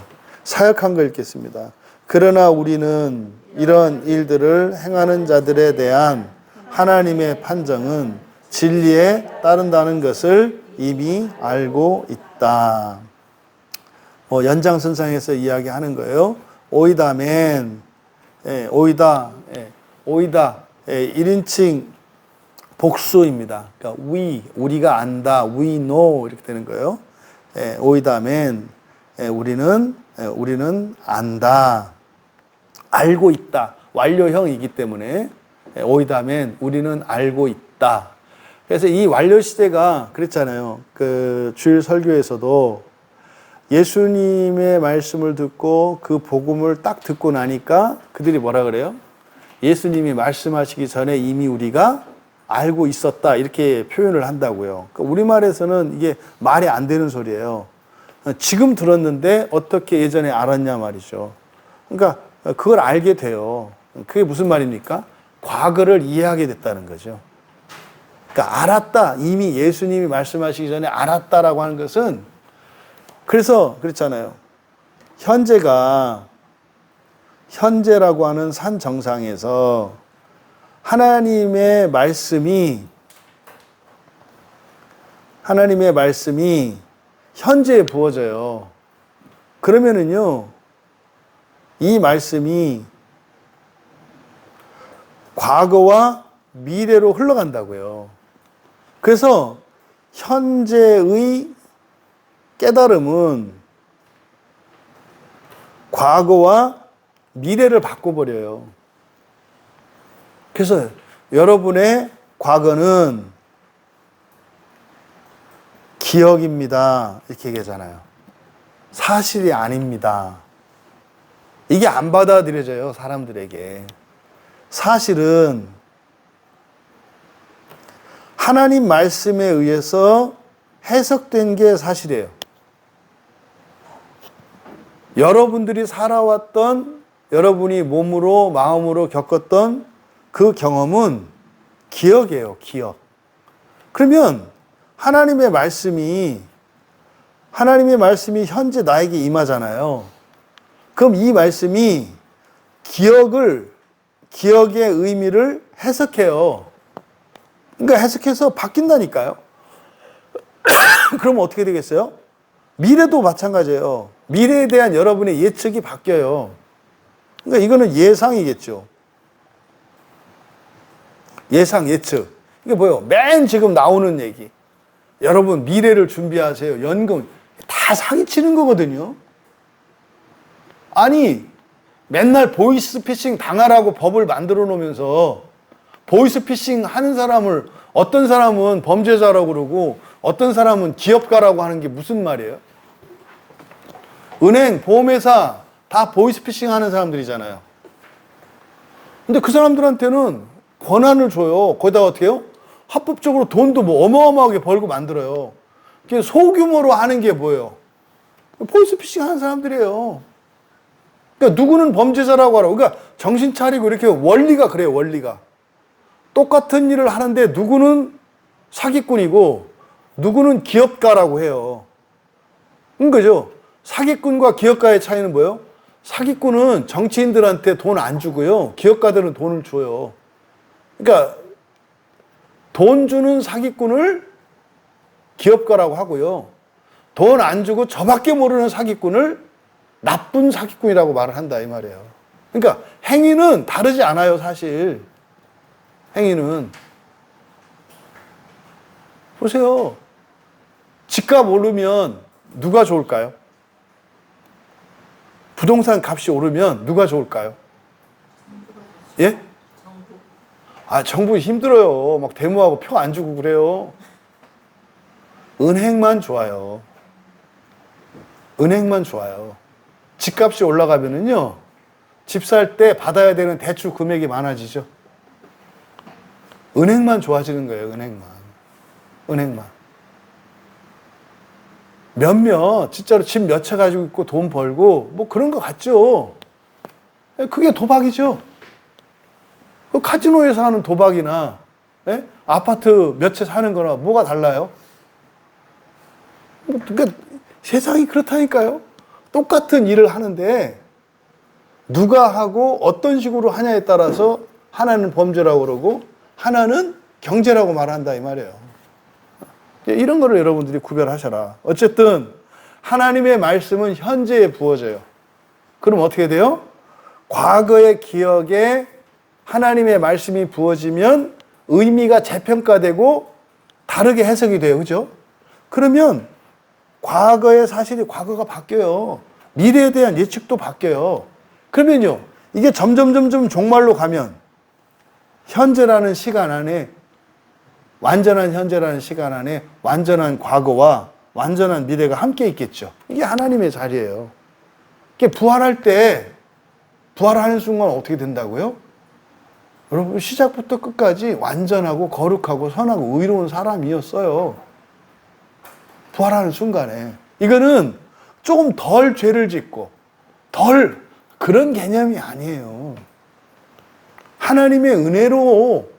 사역한 거 읽겠습니다. 그러나 우리는 이런 일들을 행하는 자들에 대한 하나님의 판정은 진리에 따른다는 것을 이미 알고 있다. 연장선상에서 이야기하는 거예요. 오이다멘, 오이다, 1인칭 복수입니다. 그러니까 우리가 안다, we know 이렇게 되는 거예요. 오이다멘, 우리는 안다, 알고 있다. 완료형이기 때문에 오이다멘, 우리는 알고 있다. 그래서 이 완료 시대가 그랬잖아요. 그 주일 설교에서도 예수님의 말씀을 듣고 그 복음을 딱 듣고 나니까 그들이 뭐라 그래요? 예수님이 말씀하시기 전에 이미 우리가 알고 있었다 이렇게 표현을 한다고요. 그러니까 우리말에서는 이게 말이 안 되는 소리예요. 지금 들었는데 어떻게 예전에 알았냐 말이죠. 그러니까 그걸 알게 돼요. 그게 무슨 말입니까? 과거를 이해하게 됐다는 거죠. 그러니까 알았다. 이미 예수님이 말씀하시기 전에 알았다라고 하는 것은 그래서 그렇잖아요. 현재라고 하는 산 정상에서 하나님의 말씀이 현재에 부어져요. 그러면은요, 이 말씀이 과거와 미래로 흘러간다고요. 그래서 현재의 깨달음은 과거와 미래를 바꿔버려요. 그래서 여러분의 과거는 기억입니다. 이렇게 얘기하잖아요. 사실이 아닙니다. 이게 안 받아들여져요, 사람들에게. 사실은 하나님 말씀에 의해서 해석된 게 사실이에요. 여러분들이 살아왔던, 여러분이 몸으로, 마음으로 겪었던 그 경험은 기억이에요, 기억. 그러면 하나님의 말씀이 현재 나에게 임하잖아요. 그럼 이 말씀이 기억의 의미를 해석해요. 그러니까 해석해서 바뀐다니까요. 그럼 어떻게 되겠어요? 미래도 마찬가지예요. 미래에 대한 여러분의 예측이 바뀌어요. 그러니까 이거는 예상이겠죠. 예측. 이게 뭐예요? 맨 지금 나오는 얘기. 여러분 미래를 준비하세요. 연금 다 사기치는 거거든요. 아니 맨날 보이스피싱 당하라고 법을 만들어 놓으면서 보이스피싱 하는 사람을 어떤 사람은 범죄자라고 그러고 어떤 사람은 기업가라고 하는 게 무슨 말이에요? 은행, 보험회사 다 보이스피싱 하는 사람들이잖아요. 근데 그 사람들한테는 권한을 줘요. 거기다가 어떻게 해요? 합법적으로 돈도 뭐 어마어마하게 벌고 만들어요. 그게 소규모로 하는 게 뭐예요? 보이스피싱 하는 사람들이에요. 그러니까 누구는 범죄자라고 하라고. 그러니까 정신 차리고 이렇게 원리가 그래요, 원리가. 똑같은 일을 하는데 누구는 사기꾼이고 누구는 기업가라고 해요. 거죠. 사기꾼과 기업가의 차이는 뭐예요? 사기꾼은 정치인들한테 돈 안 주고요. 기업가들은 돈을 줘요. 그러니까 돈 주는 사기꾼을 기업가라고 하고요. 돈 안 주고 저밖에 모르는 사기꾼을 나쁜 사기꾼이라고 말을 한다 이 말이에요. 그러니까 행위는 다르지 않아요, 사실. 행위는. 보세요. 집값 오르면 누가 좋을까요? 부동산 값이 오르면 누가 좋을까요? 예? 정부 힘들어요. 막 데모하고 표 안 주고 그래요. 은행만 좋아요. 은행만 좋아요. 집값이 올라가면은요, 집 살 때 받아야 되는 대출 금액이 많아지죠. 은행만 좋아지는 거예요, 은행만. 몇몇, 진짜로 집 몇 채 가지고 있고 돈 벌고, 뭐 그런 거 같죠. 그게 도박이죠. 그 카지노에서 하는 도박이나, 아파트 몇 채 사는 거나 뭐가 달라요? 그러니까 세상이 그렇다니까요. 똑같은 일을 하는데, 누가 하고 어떤 식으로 하냐에 따라서 하나는 범죄라고 그러고, 하나는 경제라고 말한다 이 말이에요. 이런 거를 여러분들이 구별하셔라. 어쨌든 하나님의 말씀은 현재에 부어져요. 그럼 어떻게 돼요? 과거의 기억에 하나님의 말씀이 부어지면 의미가 재평가되고 다르게 해석이 돼요. 그죠? 그러면 과거의 사실이 과거가 바뀌어요. 미래에 대한 예측도 바뀌어요. 그러면요, 이게 점점 종말로 가면 현재라는 시간 안에, 완전한 현재라는 시간 안에 완전한 과거와 완전한 미래가 함께 있겠죠. 이게 하나님의 자리예요. 이게 부활할 때, 부활하는 순간 어떻게 된다고요? 여러분 시작부터 끝까지 완전하고 거룩하고 선하고 의로운 사람이었어요. 부활하는 순간에. 이거는 조금 덜 죄를 짓고 덜 그런 개념이 아니에요. 하나님의 은혜로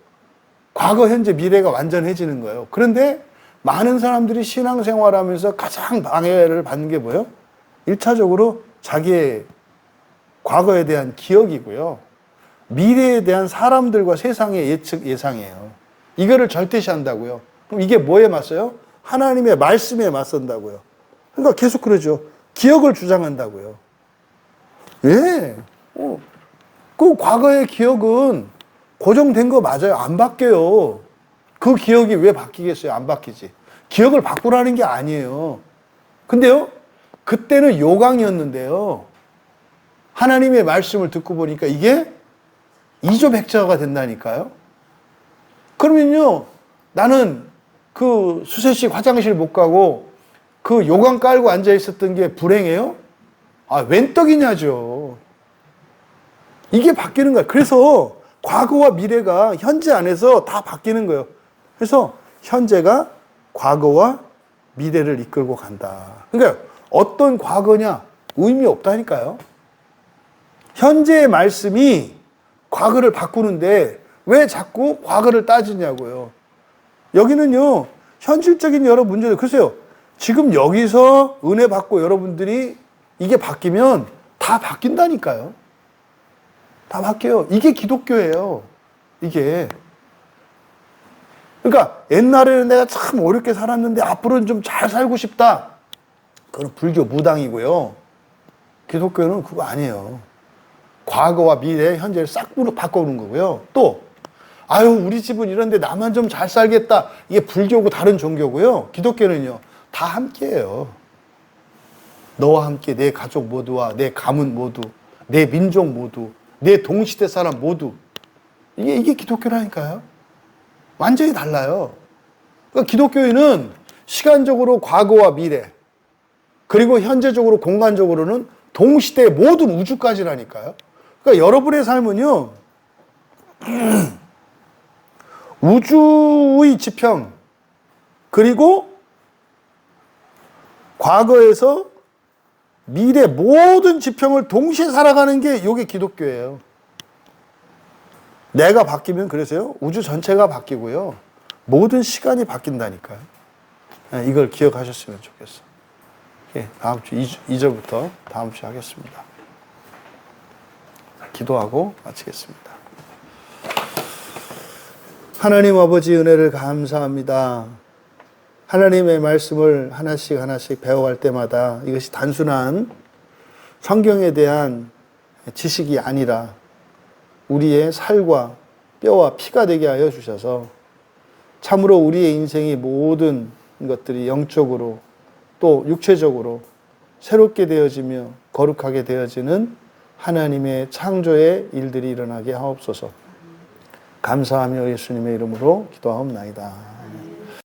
과거, 현재, 미래가 완전해지는 거예요. 그런데 많은 사람들이 신앙생활하면서 가장 방해를 받는 게 뭐예요? 1차적으로 자기의 과거에 대한 기억이고요. 미래에 대한 사람들과 세상의 예측, 예상이에요. 이거를 절대시한다고요. 그럼 이게 뭐에 맞서요? 하나님의 말씀에 맞선다고요. 그러니까 계속 그러죠. 기억을 주장한다고요. 왜? 그 과거의 기억은 고정된 거 맞아요. 안 바뀌어요. 그 기억이 왜 바뀌겠어요? 안 바뀌지. 기억을 바꾸라는 게 아니에요. 근데요, 그때는 요강이었는데요. 하나님의 말씀을 듣고 보니까 이게 이조백자가 된다니까요. 그러면요, 나는 그 수세식 화장실 못 가고 그 요강 깔고 앉아 있었던 게 불행해요? 아, 웬 떡이냐죠. 이게 바뀌는 거야. 그래서 과거와 미래가 현재 안에서 다 바뀌는 거예요. 그래서 현재가 과거와 미래를 이끌고 간다. 그러니까 어떤 과거냐 의미 없다니까요. 현재의 말씀이 과거를 바꾸는데 왜 자꾸 과거를 따지냐고요. 여기는요, 현실적인 여러 문제들. 글쎄요, 지금 여기서 은혜 받고 여러분들이 이게 바뀌면 다 바뀐다니까요. 다 바뀌어요. 이게 기독교예요. 이게. 그러니까 옛날에는 내가 참 어렵게 살았는데 앞으로는 좀 잘 살고 싶다. 그건 불교 무당이고요. 기독교는 그거 아니에요. 과거와 미래, 현재를 싹 바꿔오는 거고요. 또 아유 우리 집은 이런데 나만 좀 잘 살겠다. 이게 불교고 다른 종교고요. 기독교는요. 다 함께해요. 너와 함께 내 가족 모두와 내 가문 모두, 내 민족 모두, 내 동시대 사람 모두. 이게 기독교라니까요. 완전히 달라요. 그러니까 기독교인은 시간적으로 과거와 미래, 그리고 현재적으로 공간적으로는 동시대 모든 우주까지라니까요. 그러니까 여러분의 삶은요, 우주의 지평, 그리고 과거에서 미래 모든 지평을 동시에 살아가는 게 이게 기독교예요. 내가 바뀌면 그래서요, 우주 전체가 바뀌고요, 모든 시간이 바뀐다니까요. 이걸 기억하셨으면 좋겠어. 다음 주 2절부터 다음 주에 하겠습니다. 기도하고 마치겠습니다. 하나님 아버지 은혜를 감사합니다. 하나님의 말씀을 하나씩 하나씩 배워갈 때마다 이것이 단순한 성경에 대한 지식이 아니라 우리의 살과 뼈와 피가 되게 하여 주셔서 참으로 우리의 인생의 모든 것들이 영적으로 또 육체적으로 새롭게 되어지며 거룩하게 되어지는 하나님의 창조의 일들이 일어나게 하옵소서. 감사하며 예수님의 이름으로 기도하옵나이다.